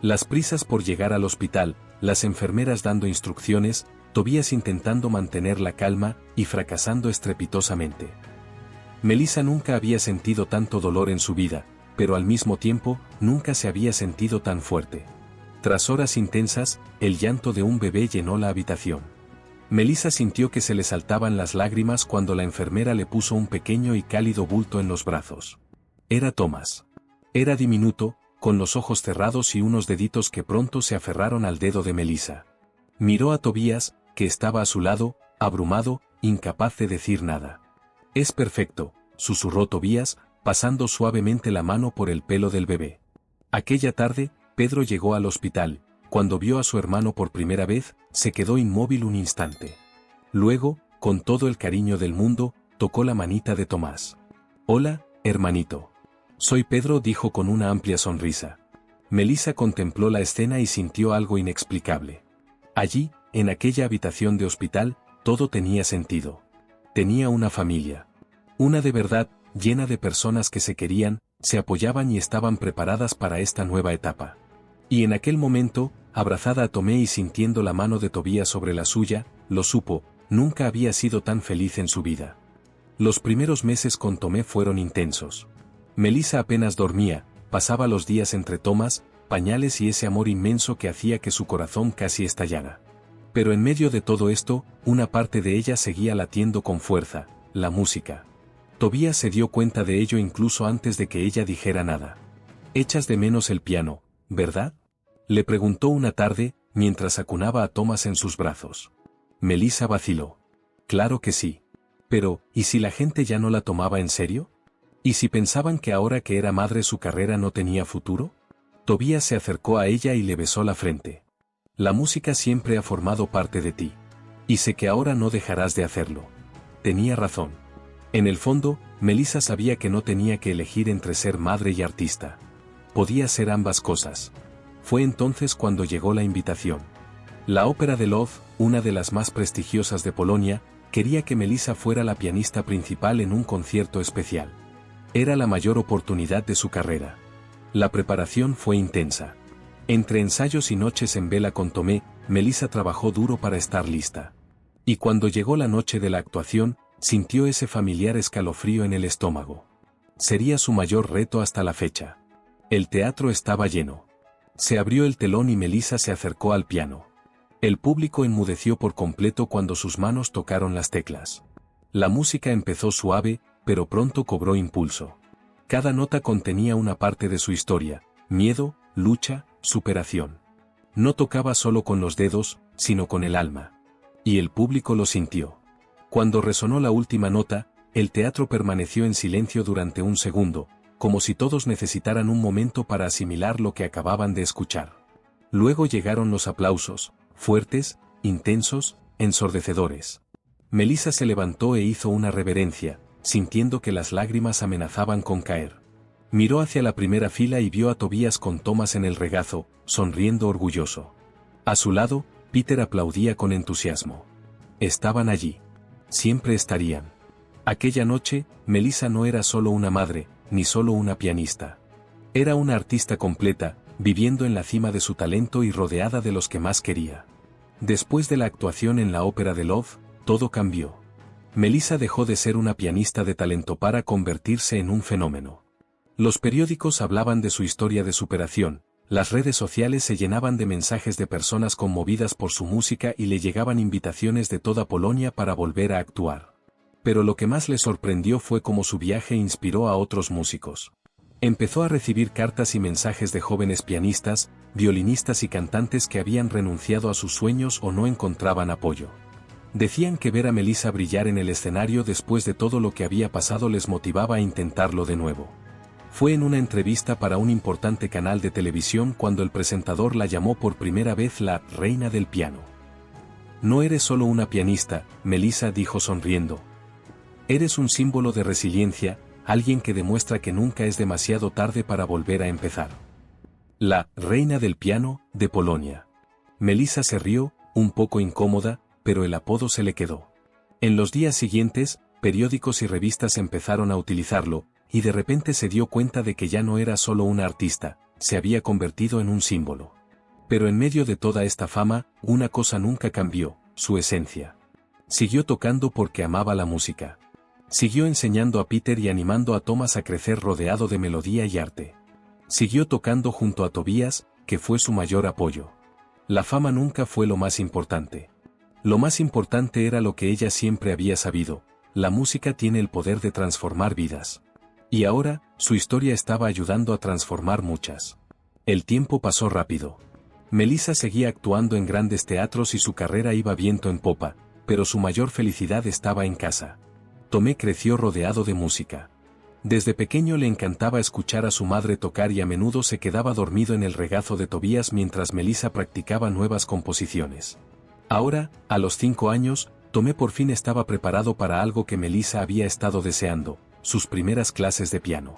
Las prisas por llegar al hospital, las enfermeras dando instrucciones, Tobías intentando mantener la calma y fracasando estrepitosamente. Melissa nunca había sentido tanto dolor en su vida, pero al mismo tiempo, nunca se había sentido tan fuerte. Tras horas intensas, el llanto de un bebé llenó la habitación. Melissa sintió que se le saltaban las lágrimas cuando la enfermera le puso un pequeño y cálido bulto en los brazos. Era Thomas. Era diminuto, con los ojos cerrados y unos deditos que pronto se aferraron al dedo de Melissa. Miró a Tobías, que estaba a su lado, abrumado, incapaz de decir nada. «Es perfecto», susurró Tobías, pasando suavemente la mano por el pelo del bebé. Aquella tarde, Pedro llegó al hospital. Cuando vio a su hermano por primera vez, se quedó inmóvil un instante. Luego, con todo el cariño del mundo, tocó la manita de Tomás. «Hola, hermanito. Soy Pedro», dijo con una amplia sonrisa. Melissa contempló la escena y sintió algo inexplicable. Allí, en aquella habitación de hospital, todo tenía sentido. Tenía una familia. Una de verdad, llena de personas que se querían, se apoyaban y estaban preparadas para esta nueva etapa. Y en aquel momento, abrazada a Tomé y sintiendo la mano de Tobías sobre la suya, lo supo, nunca había sido tan feliz en su vida. Los primeros meses con Tomé fueron intensos. Melissa apenas dormía, pasaba los días entre tomas, pañales y ese amor inmenso que hacía que su corazón casi estallara. Pero en medio de todo esto, una parte de ella seguía latiendo con fuerza, la música. Tobías se dio cuenta de ello incluso antes de que ella dijera nada. «Echas de menos el piano, ¿verdad?», le preguntó una tarde, mientras acunaba a Thomas en sus brazos. Melissa vaciló. «Claro que sí. Pero, ¿y si la gente ya no la tomaba en serio? ¿Y si pensaban que ahora que era madre su carrera no tenía futuro? Tobías se acercó a ella y le besó la frente. La música siempre ha formado parte de ti. Y sé que ahora no dejarás de hacerlo. Tenía razón. En el fondo, Melissa sabía que no tenía que elegir entre ser madre y artista. Podía ser ambas cosas. Fue entonces cuando llegó la invitación. La Ópera de Lwów, una de las más prestigiosas de Polonia, quería que Melissa fuera la pianista principal en un concierto especial. Era la mayor oportunidad de su carrera. La preparación fue intensa. Entre ensayos y noches en vela con Tomé, Melissa trabajó duro para estar lista. Y cuando llegó la noche de la actuación, sintió ese familiar escalofrío en el estómago. Sería su mayor reto hasta la fecha. El teatro estaba lleno. Se abrió el telón y Melissa se acercó al piano. El público enmudeció por completo cuando sus manos tocaron las teclas. La música empezó suave, pero pronto cobró impulso. Cada nota contenía una parte de su historia: miedo, lucha, superación. No tocaba solo con los dedos, sino con el alma. Y el público lo sintió. Cuando resonó la última nota, el teatro permaneció en silencio durante un segundo, como si todos necesitaran un momento para asimilar lo que acababan de escuchar. Luego llegaron los aplausos, fuertes, intensos, ensordecedores. Melissa se levantó e hizo una reverencia, sintiendo que las lágrimas amenazaban con caer. Miró hacia la primera fila y vio a Tobías con Thomas en el regazo, sonriendo orgulloso. A su lado, Peter aplaudía con entusiasmo. Estaban allí. Siempre estarían. Aquella noche, Melissa no era solo una madre, ni solo una pianista. Era una artista completa, viviendo en la cima de su talento y rodeada de los que más quería. Después de la actuación en la Ópera de Lwów, todo cambió. Melissa dejó de ser una pianista de talento para convertirse en un fenómeno. Los periódicos hablaban de su historia de superación, las redes sociales se llenaban de mensajes de personas conmovidas por su música y le llegaban invitaciones de toda Polonia para volver a actuar. Pero lo que más le sorprendió fue cómo su viaje inspiró a otros músicos. Empezó a recibir cartas y mensajes de jóvenes pianistas, violinistas y cantantes que habían renunciado a sus sueños o no encontraban apoyo. Decían que ver a Melissa brillar en el escenario después de todo lo que había pasado les motivaba a intentarlo de nuevo. Fue en una entrevista para un importante canal de televisión cuando el presentador la llamó por primera vez la reina del piano. No eres solo una pianista, Melissa dijo sonriendo. Eres un símbolo de resiliencia, alguien que demuestra que nunca es demasiado tarde para volver a empezar. La reina del piano, de Polonia. Melissa se rió, un poco incómoda, pero el apodo se le quedó. En los días siguientes, periódicos y revistas empezaron a utilizarlo, y de repente se dio cuenta de que ya no era solo una artista, se había convertido en un símbolo. Pero en medio de toda esta fama, una cosa nunca cambió: su esencia. Siguió tocando porque amaba la música. Siguió enseñando a Peter y animando a Thomas a crecer rodeado de melodía y arte. Siguió tocando junto a Tobías, que fue su mayor apoyo. La fama nunca fue lo más importante. Lo más importante era lo que ella siempre había sabido: la música tiene el poder de transformar vidas. Y ahora, su historia estaba ayudando a transformar muchas. El tiempo pasó rápido. Melissa seguía actuando en grandes teatros y su carrera iba viento en popa, pero su mayor felicidad estaba en casa. Tomé creció rodeado de música. Desde pequeño le encantaba escuchar a su madre tocar y a menudo se quedaba dormido en el regazo de Tobías mientras Melissa practicaba nuevas composiciones. Ahora, a los 5 años, Tomé por fin estaba preparado para algo que Melissa había estado deseando: sus primeras clases de piano.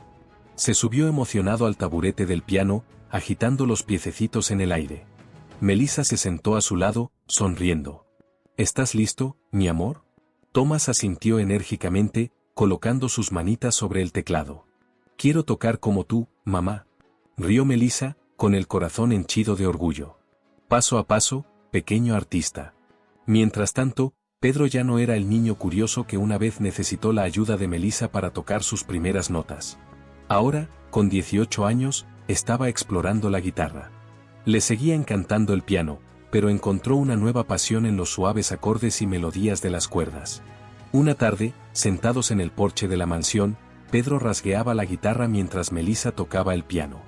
Se subió emocionado al taburete del piano, agitando los piececitos en el aire. Melissa se sentó a su lado, sonriendo. ¿Estás listo, mi amor? Thomas asintió enérgicamente, colocando sus manitas sobre el teclado. Quiero tocar como tú, mamá. Rió Melissa, con el corazón henchido de orgullo. Paso a paso, pequeño artista. Mientras tanto, Pedro ya no era el niño curioso que una vez necesitó la ayuda de Melissa para tocar sus primeras notas. Ahora, con 18 años, estaba explorando la guitarra. Le seguía encantando el piano, pero encontró una nueva pasión en los suaves acordes y melodías de las cuerdas. Una tarde, sentados en el porche de la mansión, Pedro rasgueaba la guitarra mientras Melissa tocaba el piano.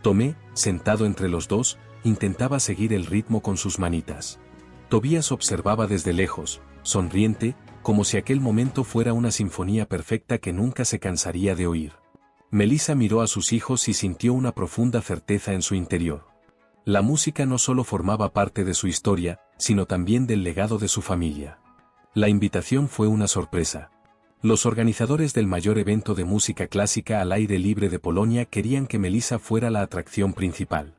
Tomé, sentado entre los dos, intentaba seguir el ritmo con sus manitas. Tobías observaba desde lejos, sonriente, como si aquel momento fuera una sinfonía perfecta que nunca se cansaría de oír. Melissa miró a sus hijos y sintió una profunda certeza en su interior. La música no solo formaba parte de su historia, sino también del legado de su familia. La invitación fue una sorpresa. Los organizadores del mayor evento de música clásica al aire libre de Polonia querían que Melissa fuera la atracción principal.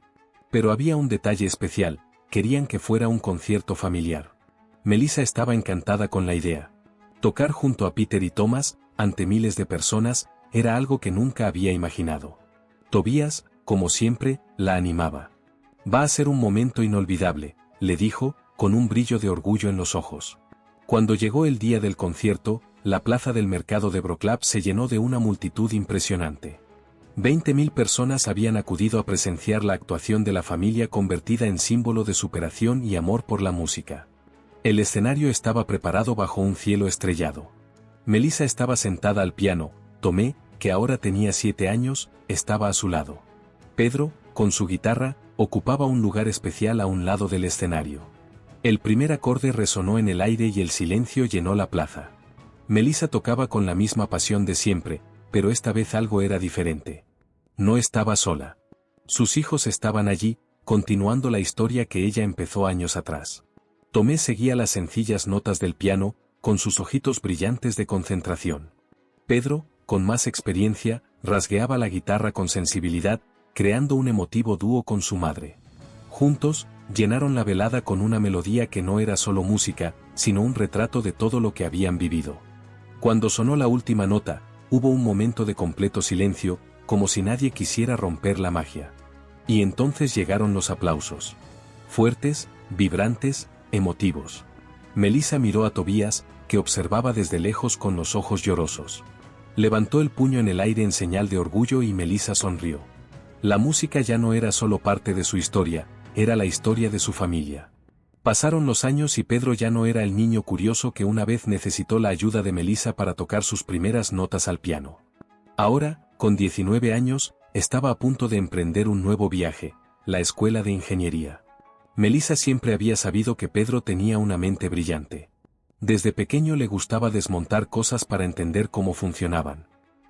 Pero había un detalle especial: querían que fuera un concierto familiar. Melissa estaba encantada con la idea. Tocar junto a Peter y Thomas, ante miles de personas, era algo que nunca había imaginado. Tobías, como siempre, la animaba. «Va a ser un momento inolvidable», le dijo, con un brillo de orgullo en los ojos. Cuando llegó el día del concierto, la plaza del mercado de Wrocław se llenó de una multitud impresionante. 20.000 personas habían acudido a presenciar la actuación de la familia convertida en símbolo de superación y amor por la música. El escenario estaba preparado bajo un cielo estrellado. Melissa estaba sentada al piano, Tomé, que ahora tenía 7 años, estaba a su lado. Pedro, con su guitarra, ocupaba un lugar especial a un lado del escenario. El primer acorde resonó en el aire y el silencio llenó la plaza. Melissa tocaba con la misma pasión de siempre, pero esta vez algo era diferente. No estaba sola. Sus hijos estaban allí, continuando la historia que ella empezó años atrás. Tomé seguía las sencillas notas del piano, con sus ojitos brillantes de concentración. Pedro, con más experiencia, rasgueaba la guitarra con sensibilidad, creando un emotivo dúo con su madre. Juntos, llenaron la velada con una melodía que no era solo música, sino un retrato de todo lo que habían vivido. Cuando sonó la última nota, hubo un momento de completo silencio, como si nadie quisiera romper la magia. Y entonces llegaron los aplausos. Fuertes, vibrantes, emotivos. Melissa miró a Tobías, que observaba desde lejos con los ojos llorosos. Levantó el puño en el aire en señal de orgullo y Melissa sonrió. La música ya no era solo parte de su historia, era la historia de su familia. Pasaron los años y Pedro ya no era el niño curioso que una vez necesitó la ayuda de Melissa para tocar sus primeras notas al piano. Ahora, con 19 años, estaba a punto de emprender un nuevo viaje, la escuela de ingeniería. Melissa siempre había sabido que Pedro tenía una mente brillante. Desde pequeño le gustaba desmontar cosas para entender cómo funcionaban.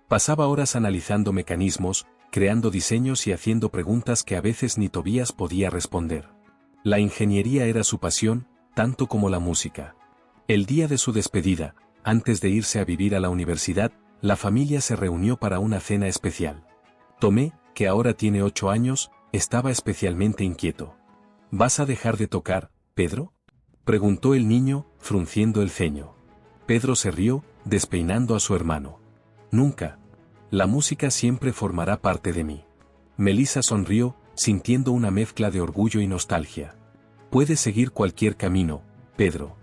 Pasaba horas analizando mecanismos, creando diseños y haciendo preguntas que a veces ni Tobías podía responder. La ingeniería era su pasión, tanto como la música. El día de su despedida, antes de irse a vivir a la universidad, la familia se reunió para una cena especial. Tomé, que ahora tiene 8 años, estaba especialmente inquieto. ¿Vas a dejar de tocar, Pedro?, preguntó el niño, frunciendo el ceño. Pedro se rió, despeinando a su hermano. Nunca. La música siempre formará parte de mí. Melissa sonrió, sintiendo una mezcla de orgullo y nostalgia. Puedes seguir cualquier camino, Pedro.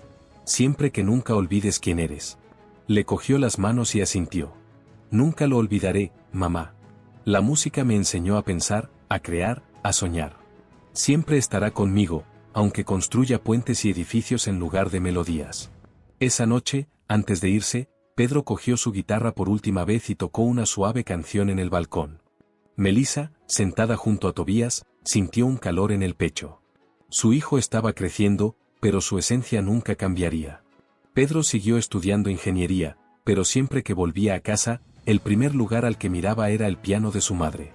Siempre que nunca olvides quién eres. Le cogió las manos y asintió. Nunca lo olvidaré, mamá. La música me enseñó a pensar, a crear, a soñar. Siempre estará conmigo, aunque construya puentes y edificios en lugar de melodías. Esa noche, antes de irse, Pedro cogió su guitarra por última vez y tocó una suave canción en el balcón. Melissa, sentada junto a Tobías, sintió un calor en el pecho. Su hijo estaba creciendo, pero su esencia nunca cambiaría. Pedro siguió estudiando ingeniería, pero siempre que volvía a casa, el primer lugar al que miraba era el piano de su madre.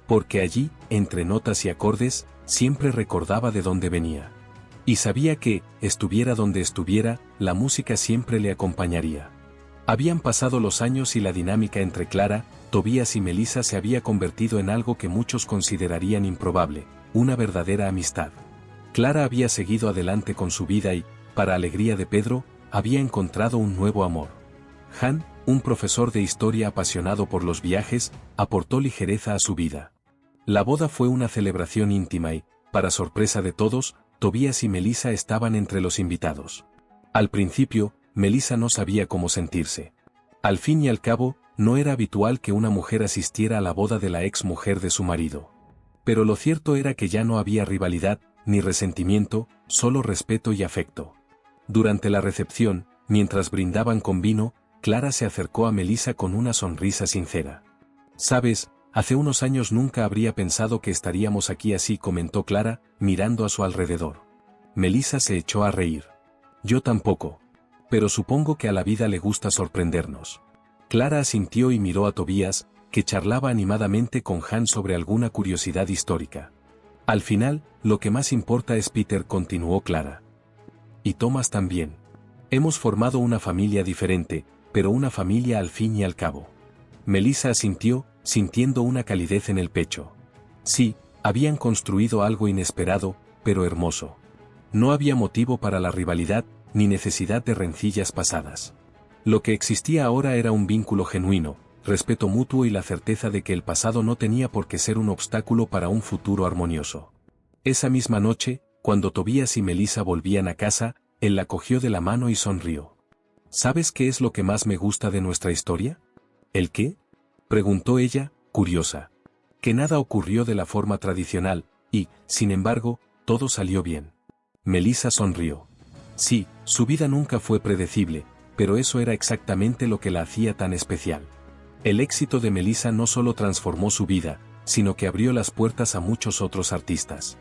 Porque allí, entre notas y acordes, siempre recordaba de dónde venía. Y sabía que, estuviera donde estuviera, la música siempre le acompañaría. Habían pasado los años y la dinámica entre Clara, Tobías y Melissa se había convertido en algo que muchos considerarían improbable, una verdadera amistad. Clara había seguido adelante con su vida y, para alegría de Pedro, había encontrado un nuevo amor. Han, un profesor de historia apasionado por los viajes, aportó ligereza a su vida. La boda fue una celebración íntima y, para sorpresa de todos, Tobías y Melissa estaban entre los invitados. Al principio, Melissa no sabía cómo sentirse. Al fin y al cabo, no era habitual que una mujer asistiera a la boda de la ex mujer de su marido. Pero lo cierto era que ya no había rivalidad, ni resentimiento, solo respeto y afecto. Durante la recepción, mientras brindaban con vino, Clara se acercó a Melissa con una sonrisa sincera. «Sabes, hace unos años nunca habría pensado que estaríamos aquí así», comentó Clara, mirando a su alrededor. Melissa se echó a reír. «Yo tampoco. Pero supongo que a la vida le gusta sorprendernos. Clara asintió y miró a Tobías, que charlaba animadamente con Han sobre alguna curiosidad histórica. Al final, lo que más importa es Peter, continuó Clara. Y Thomas también. Hemos formado una familia diferente, pero una familia al fin y al cabo. Melissa asintió, sintiendo una calidez en el pecho. Sí, habían construido algo inesperado, pero hermoso. No había motivo para la rivalidad, ni necesidad de rencillas pasadas. Lo que existía ahora era un vínculo genuino, respeto mutuo y la certeza de que el pasado no tenía por qué ser un obstáculo para un futuro armonioso. Esa misma noche, cuando Tobías y Melissa volvían a casa, él la cogió de la mano y sonrió. ¿Sabes qué es lo que más me gusta de nuestra historia? ¿El qué? Preguntó ella, curiosa. Que nada ocurrió de la forma tradicional, y, sin embargo, todo salió bien. Melissa sonrió. Sí, su vida nunca fue predecible, pero eso era exactamente lo que la hacía tan especial. El éxito de Melissa no solo transformó su vida, sino que abrió las puertas a muchos otros artistas.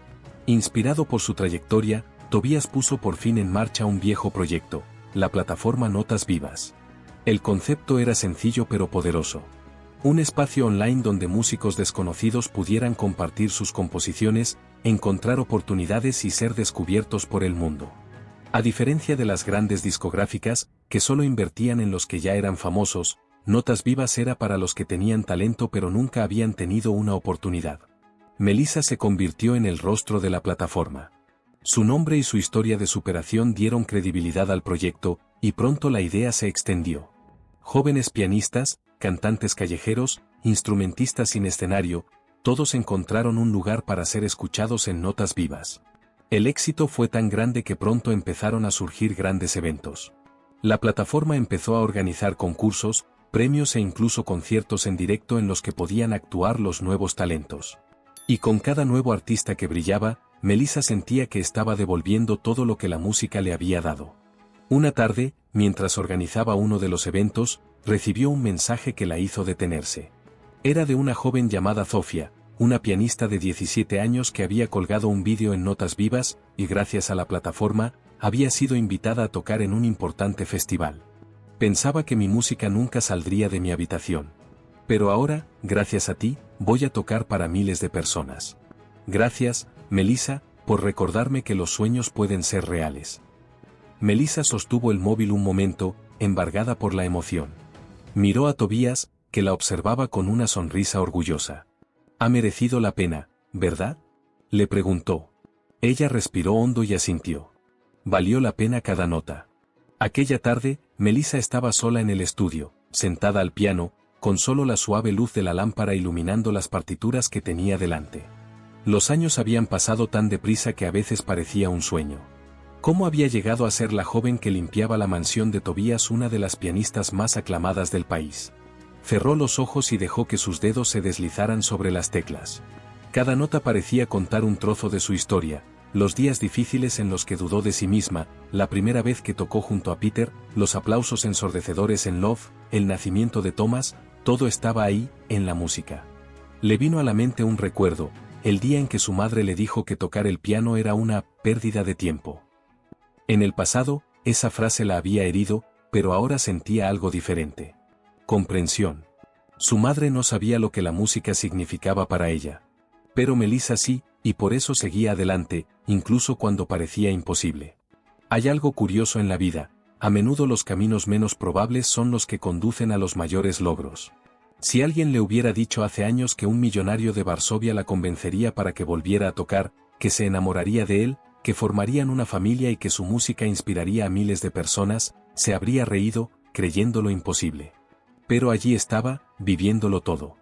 Inspirado por su trayectoria, Tobías puso por fin en marcha un viejo proyecto, la plataforma Notas Vivas. El concepto era sencillo pero poderoso. Un espacio online donde músicos desconocidos pudieran compartir sus composiciones, encontrar oportunidades y ser descubiertos por el mundo. A diferencia de las grandes discográficas, que solo invertían en los que ya eran famosos, Notas Vivas era para los que tenían talento pero nunca habían tenido una oportunidad. Melissa se convirtió en el rostro de la plataforma. Su nombre y su historia de superación dieron credibilidad al proyecto, y pronto la idea se extendió. Jóvenes pianistas, cantantes callejeros, instrumentistas sin escenario, todos encontraron un lugar para ser escuchados en Notas Vivas. El éxito fue tan grande que pronto empezaron a surgir grandes eventos. La plataforma empezó a organizar concursos, premios e incluso conciertos en directo en los que podían actuar los nuevos talentos. Y con cada nuevo artista que brillaba, Melissa sentía que estaba devolviendo todo lo que la música le había dado. Una tarde, mientras organizaba uno de los eventos, recibió un mensaje que la hizo detenerse. Era de una joven llamada Zofia, una pianista de 17 años que había colgado un vídeo en Notas Vivas, y gracias a la plataforma, había sido invitada a tocar en un importante festival. Pensaba que mi música nunca saldría de mi habitación. Pero ahora, gracias a ti, voy a tocar para miles de personas. Gracias, Melissa, por recordarme que los sueños pueden ser reales. Melissa sostuvo el móvil un momento, embargada por la emoción. Miró a Tobías, que la observaba con una sonrisa orgullosa. «Ha merecido la pena, ¿verdad?», le preguntó. Ella respiró hondo y asintió. Valió la pena cada nota. Aquella tarde, Melissa estaba sola en el estudio, sentada al piano, con solo la suave luz de la lámpara iluminando las partituras que tenía delante. Los años habían pasado tan deprisa que a veces parecía un sueño. ¿Cómo había llegado a ser la joven que limpiaba la mansión de Tobías una de las pianistas más aclamadas del país? Cerró los ojos y dejó que sus dedos se deslizaran sobre las teclas. Cada nota parecía contar un trozo de su historia, los días difíciles en los que dudó de sí misma, la primera vez que tocó junto a Peter, los aplausos ensordecedores en Love, el nacimiento de Thomas, todo estaba ahí, en la música. Le vino a la mente un recuerdo, el día en que su madre le dijo que tocar el piano era una pérdida de tiempo. En el pasado, esa frase la había herido, pero ahora sentía algo diferente. Comprensión. Su madre no sabía lo que la música significaba para ella. Pero Melissa sí, y por eso seguía adelante, incluso cuando parecía imposible. Hay algo curioso en la vida, a menudo los caminos menos probables son los que conducen a los mayores logros. Si alguien le hubiera dicho hace años que un millonario de Varsovia la convencería para que volviera a tocar, que se enamoraría de él, que formarían una familia y que su música inspiraría a miles de personas, se habría reído, creyéndolo imposible. Pero allí estaba, viviéndolo todo.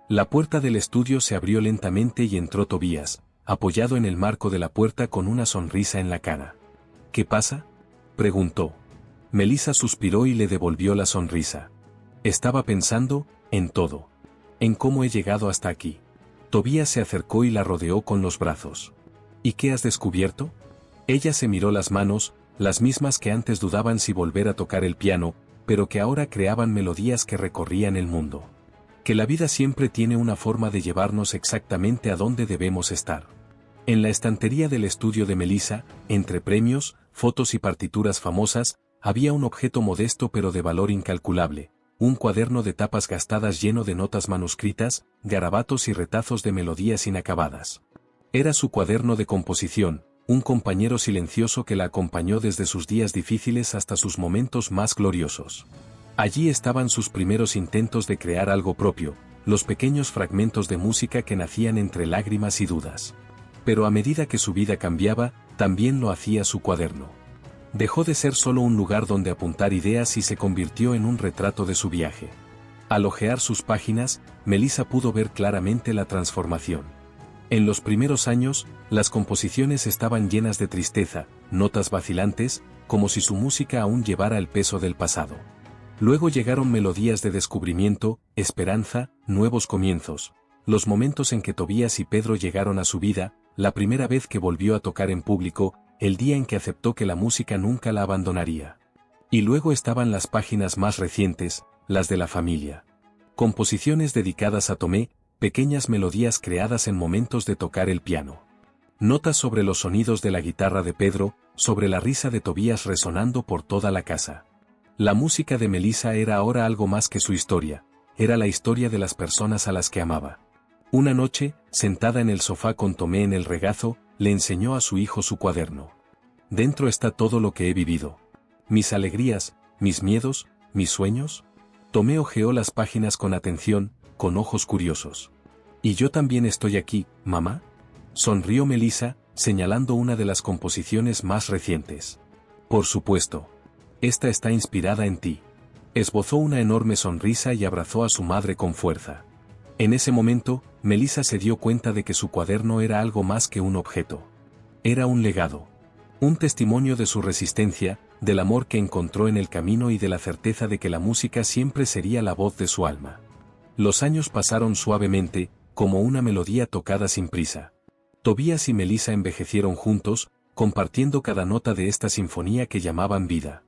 La puerta del estudio se abrió lentamente y entró Tobías, apoyado en el marco de la puerta con una sonrisa en la cara. «¿Qué pasa?», preguntó. Melissa suspiró y le devolvió la sonrisa. «Estaba pensando, en todo. En cómo he llegado hasta aquí». Tobías se acercó y la rodeó con los brazos. «¿Y qué has descubierto?». Ella se miró las manos, las mismas que antes dudaban si volver a tocar el piano, pero que ahora creaban melodías que recorrían el mundo. Que la vida siempre tiene una forma de llevarnos exactamente a donde debemos estar. En la estantería del estudio de Melissa, entre premios, fotos y partituras famosas, había un objeto modesto pero de valor incalculable, un cuaderno de tapas gastadas lleno de notas manuscritas, garabatos y retazos de melodías inacabadas. Era su cuaderno de composición, un compañero silencioso que la acompañó desde sus días difíciles hasta sus momentos más gloriosos. Allí estaban sus primeros intentos de crear algo propio, los pequeños fragmentos de música que nacían entre lágrimas y dudas. Pero a medida que su vida cambiaba, también lo hacía su cuaderno. Dejó de ser solo un lugar donde apuntar ideas y se convirtió en un retrato de su viaje. Al hojear sus páginas, Melissa pudo ver claramente la transformación. En los primeros años, las composiciones estaban llenas de tristeza, notas vacilantes, como si su música aún llevara el peso del pasado. Luego llegaron melodías de descubrimiento, esperanza, nuevos comienzos, los momentos en que Tobías y Pedro llegaron a su vida, la primera vez que volvió a tocar en público, el día en que aceptó que la música nunca la abandonaría. Y luego estaban las páginas más recientes, las de la familia. Composiciones dedicadas a Tomé, pequeñas melodías creadas en momentos de tocar el piano. Notas sobre los sonidos de la guitarra de Pedro, sobre la risa de Tobías resonando por toda la casa. La música de Melissa era ahora algo más que su historia, era la historia de las personas a las que amaba. Una noche, sentada en el sofá con Tomé en el regazo, le enseñó a su hijo su cuaderno. Dentro está todo lo que he vivido. Mis alegrías, mis miedos, mis sueños. Tomé hojeó las páginas con atención, con ojos curiosos. ¿Y yo también estoy aquí, mamá? Sonrió Melissa, señalando una de las composiciones más recientes. Por supuesto. Esta está inspirada en ti. Esbozó una enorme sonrisa y abrazó a su madre con fuerza. En ese momento, Melissa se dio cuenta de que su cuaderno era algo más que un objeto. Era un legado. Un testimonio de su resistencia, del amor que encontró en el camino y de la certeza de que la música siempre sería la voz de su alma. Los años pasaron suavemente, como una melodía tocada sin prisa. Tobías y Melissa envejecieron juntos, compartiendo cada nota de esta sinfonía que llamaban vida.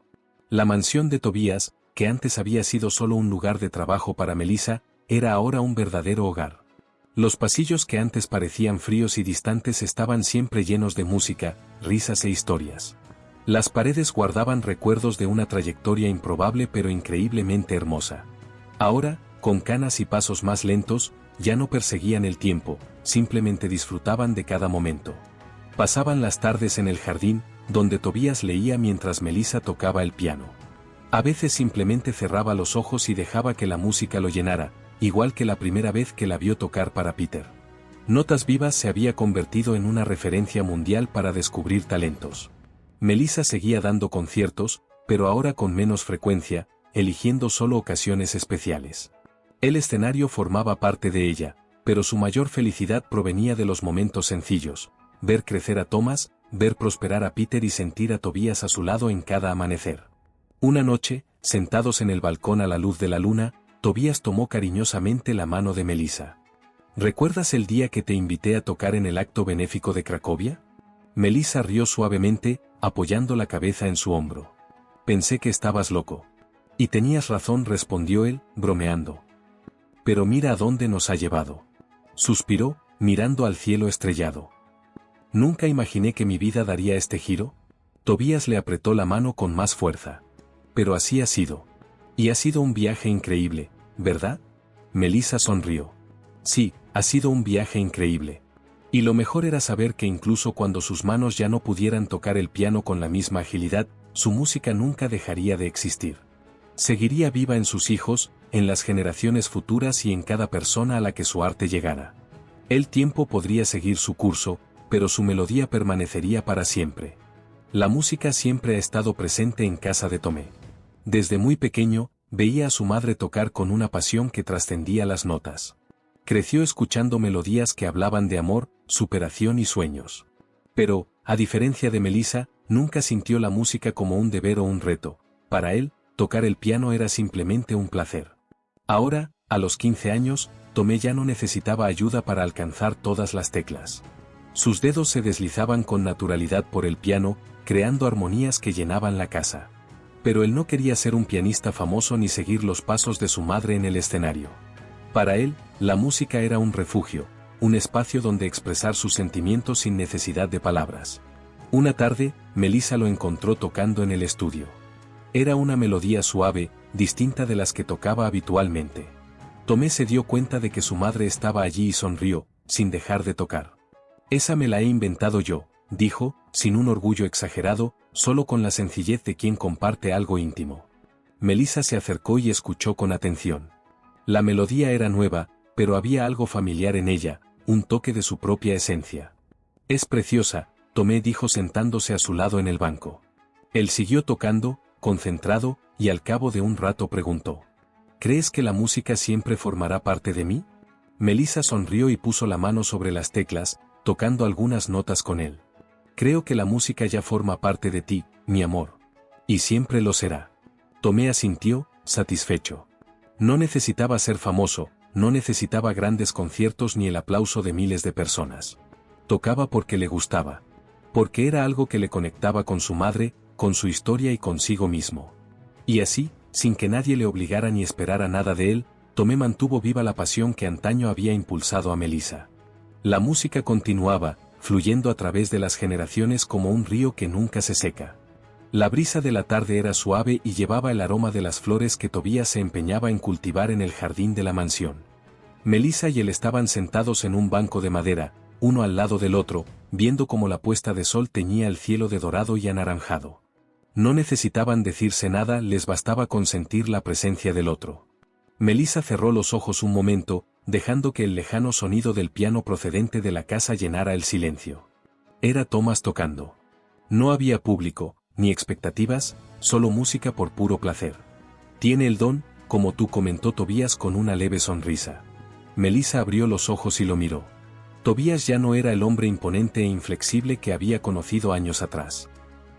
La mansión de Tobías, que antes había sido solo un lugar de trabajo para Melissa, era ahora un verdadero hogar. Los pasillos que antes parecían fríos y distantes estaban siempre llenos de música, risas e historias. Las paredes guardaban recuerdos de una trayectoria improbable pero increíblemente hermosa. Ahora, con canas y pasos más lentos, ya no perseguían el tiempo, simplemente disfrutaban de cada momento. Pasaban las tardes en el jardín, donde Tobías leía mientras Melissa tocaba el piano. A veces simplemente cerraba los ojos y dejaba que la música lo llenara, igual que la primera vez que la vio tocar para Peter. Notas Vivas se había convertido en una referencia mundial para descubrir talentos. Melissa seguía dando conciertos, pero ahora con menos frecuencia, eligiendo solo ocasiones especiales. El escenario formaba parte de ella, pero su mayor felicidad provenía de los momentos sencillos, ver crecer a Thomas, ver prosperar a Peter y sentir a Tobías a su lado en cada amanecer. Una noche, sentados en el balcón a la luz de la luna, Tobías tomó cariñosamente la mano de Melissa. ¿Recuerdas el día que te invité a tocar en el acto benéfico de Cracovia? Melissa rió suavemente, apoyando la cabeza en su hombro. Pensé que estabas loco. Y tenías razón, respondió él, bromeando. Pero mira a dónde nos ha llevado. Suspiró, mirando al cielo estrellado. Nunca imaginé que mi vida daría este giro. Tobías le apretó la mano con más fuerza. Pero así ha sido. Y ha sido un viaje increíble, ¿verdad? Melissa sonrió. Sí, ha sido un viaje increíble. Y lo mejor era saber que incluso cuando sus manos ya no pudieran tocar el piano con la misma agilidad, su música nunca dejaría de existir. Seguiría viva en sus hijos, en las generaciones futuras y en cada persona a la que su arte llegara. El tiempo podría seguir su curso, pero su melodía permanecería para siempre. La música siempre ha estado presente en casa de Tomé. Desde muy pequeño, veía a su madre tocar con una pasión que trascendía las notas. Creció escuchando melodías que hablaban de amor, superación y sueños. Pero, a diferencia de Melissa, nunca sintió la música como un deber o un reto. Para él, tocar el piano era simplemente un placer. Ahora, a los 15 años, Tomé ya no necesitaba ayuda para alcanzar todas las teclas. Sus dedos se deslizaban con naturalidad por el piano, creando armonías que llenaban la casa. Pero él no quería ser un pianista famoso ni seguir los pasos de su madre en el escenario. Para él, la música era un refugio, un espacio donde expresar sus sentimientos sin necesidad de palabras. Una tarde, Melissa lo encontró tocando en el estudio. Era una melodía suave, distinta de las que tocaba habitualmente. Tomé se dio cuenta de que su madre estaba allí y sonrió, sin dejar de tocar. Esa me la he inventado yo, dijo, sin un orgullo exagerado, solo con la sencillez de quien comparte algo íntimo. Melissa se acercó y escuchó con atención. La melodía era nueva, pero había algo familiar en ella, un toque de su propia esencia. Es preciosa, Tomé dijo sentándose a su lado en el banco. Él siguió tocando, concentrado, y al cabo de un rato preguntó: ¿crees que la música siempre formará parte de mí? Melissa sonrió y puso la mano sobre las teclas, tocando algunas notas con él. Creo que la música ya forma parte de ti, mi amor. Y siempre lo será. Tomé asintió, satisfecho. No necesitaba ser famoso, no necesitaba grandes conciertos ni el aplauso de miles de personas. Tocaba porque le gustaba. Porque era algo que le conectaba con su madre, con su historia y consigo mismo. Y así, sin que nadie le obligara ni esperara nada de él, Tomé mantuvo viva la pasión que antaño había impulsado a Melissa. La música continuaba, fluyendo a través de las generaciones como un río que nunca se seca. La brisa de la tarde era suave y llevaba el aroma de las flores que Tobías se empeñaba en cultivar en el jardín de la mansión. Melissa y él estaban sentados en un banco de madera, uno al lado del otro, viendo cómo la puesta de sol teñía el cielo de dorado y anaranjado. No necesitaban decirse nada, les bastaba con sentir la presencia del otro. Melissa cerró los ojos un momento, dejando que el lejano sonido del piano procedente de la casa llenara el silencio. Era Thomas tocando. No había público, ni expectativas, solo música por puro placer. Tiene el don, como tú, comentó Tobías con una leve sonrisa. Melissa abrió los ojos y lo miró. Tobías ya no era el hombre imponente e inflexible que había conocido años atrás.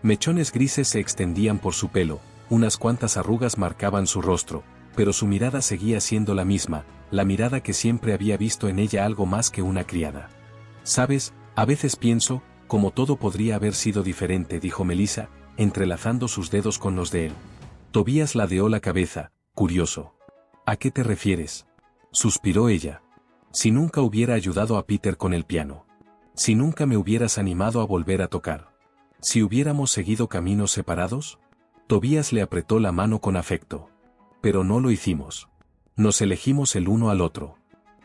Mechones grises se extendían por su pelo, unas cuantas arrugas marcaban su rostro, pero su mirada seguía siendo la misma, la mirada que siempre había visto en ella algo más que una criada. «Sabes, a veces pienso, como todo podría haber sido diferente», dijo Melissa, entrelazando sus dedos con los de él. Tobías ladeó la cabeza, curioso. «¿A qué te refieres?», suspiró ella. «Si nunca hubiera ayudado a Peter con el piano. Si nunca me hubieras animado a volver a tocar. Si hubiéramos seguido caminos separados». Tobías le apretó la mano con afecto. «Pero no lo hicimos. Nos elegimos el uno al otro.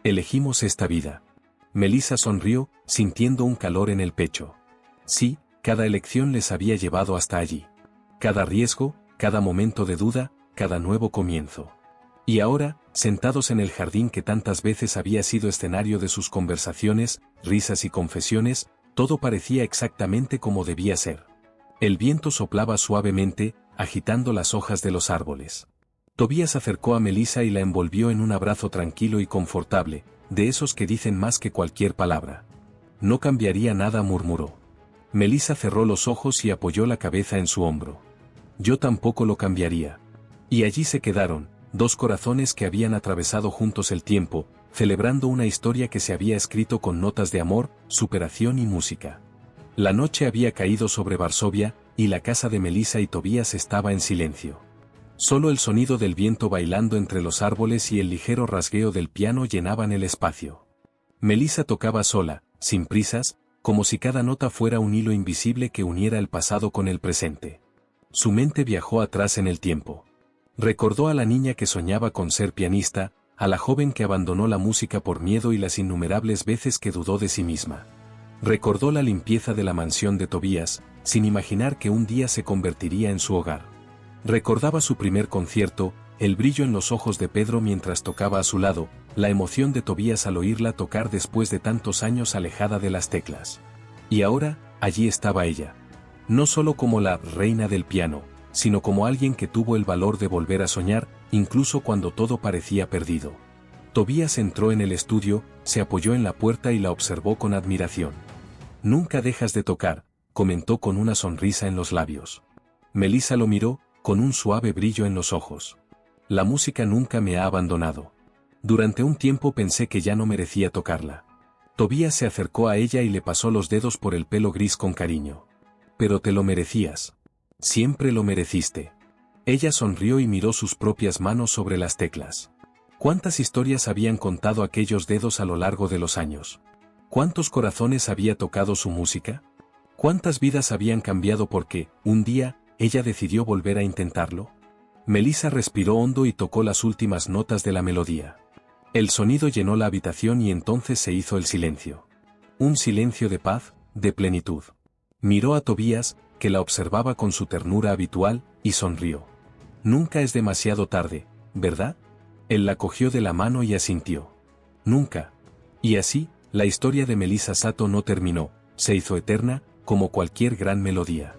Elegimos esta vida». Melissa sonrió, sintiendo un calor en el pecho. Sí, cada elección les había llevado hasta allí. Cada riesgo, cada momento de duda, cada nuevo comienzo. Y ahora, sentados en el jardín que tantas veces había sido escenario de sus conversaciones, risas y confesiones, todo parecía exactamente como debía ser. El viento soplaba suavemente, agitando las hojas de los árboles. Tobías acercó a Melissa y la envolvió en un abrazo tranquilo y confortable, de esos que dicen más que cualquier palabra. «No cambiaría nada», murmuró. Melissa cerró los ojos y apoyó la cabeza en su hombro. «Yo tampoco lo cambiaría». Y allí se quedaron, dos corazones que habían atravesado juntos el tiempo, celebrando una historia que se había escrito con notas de amor, superación y música. La noche había caído sobre Varsovia, y la casa de Melissa y Tobías estaba en silencio. Solo el sonido del viento bailando entre los árboles y el ligero rasgueo del piano llenaban el espacio. Melissa tocaba sola, sin prisas, como si cada nota fuera un hilo invisible que uniera el pasado con el presente. Su mente viajó atrás en el tiempo. Recordó a la niña que soñaba con ser pianista, a la joven que abandonó la música por miedo y las innumerables veces que dudó de sí misma. Recordó la limpieza de la mansión de Tobías, sin imaginar que un día se convertiría en su hogar. Recordaba su primer concierto, el brillo en los ojos de Pedro mientras tocaba a su lado, la emoción de Tobías al oírla tocar después de tantos años alejada de las teclas. Y ahora, allí estaba ella. No solo como la reina del piano, sino como alguien que tuvo el valor de volver a soñar, incluso cuando todo parecía perdido. Tobías entró en el estudio, se apoyó en la puerta y la observó con admiración. «Nunca dejas de tocar», comentó con una sonrisa en los labios. Melissa lo miró, con un suave brillo en los ojos. «La música nunca me ha abandonado. Durante un tiempo pensé que ya no merecía tocarla». Tobías se acercó a ella y le pasó los dedos por el pelo gris con cariño. «Pero te lo merecías. Siempre lo mereciste». Ella sonrió y miró sus propias manos sobre las teclas. ¿Cuántas historias habían contado aquellos dedos a lo largo de los años? ¿Cuántos corazones había tocado su música? ¿Cuántas vidas habían cambiado porque, un día, ella decidió volver a intentarlo. Melissa respiró hondo y tocó las últimas notas de la melodía. El sonido llenó la habitación y entonces se hizo el silencio. Un silencio de paz, de plenitud. Miró a Tobías, que la observaba con su ternura habitual, y sonrió. Nunca es demasiado tarde, ¿verdad? Él la cogió de la mano y asintió. Nunca. Y así, la historia de Melissa Sato no terminó, se hizo eterna, como cualquier gran melodía.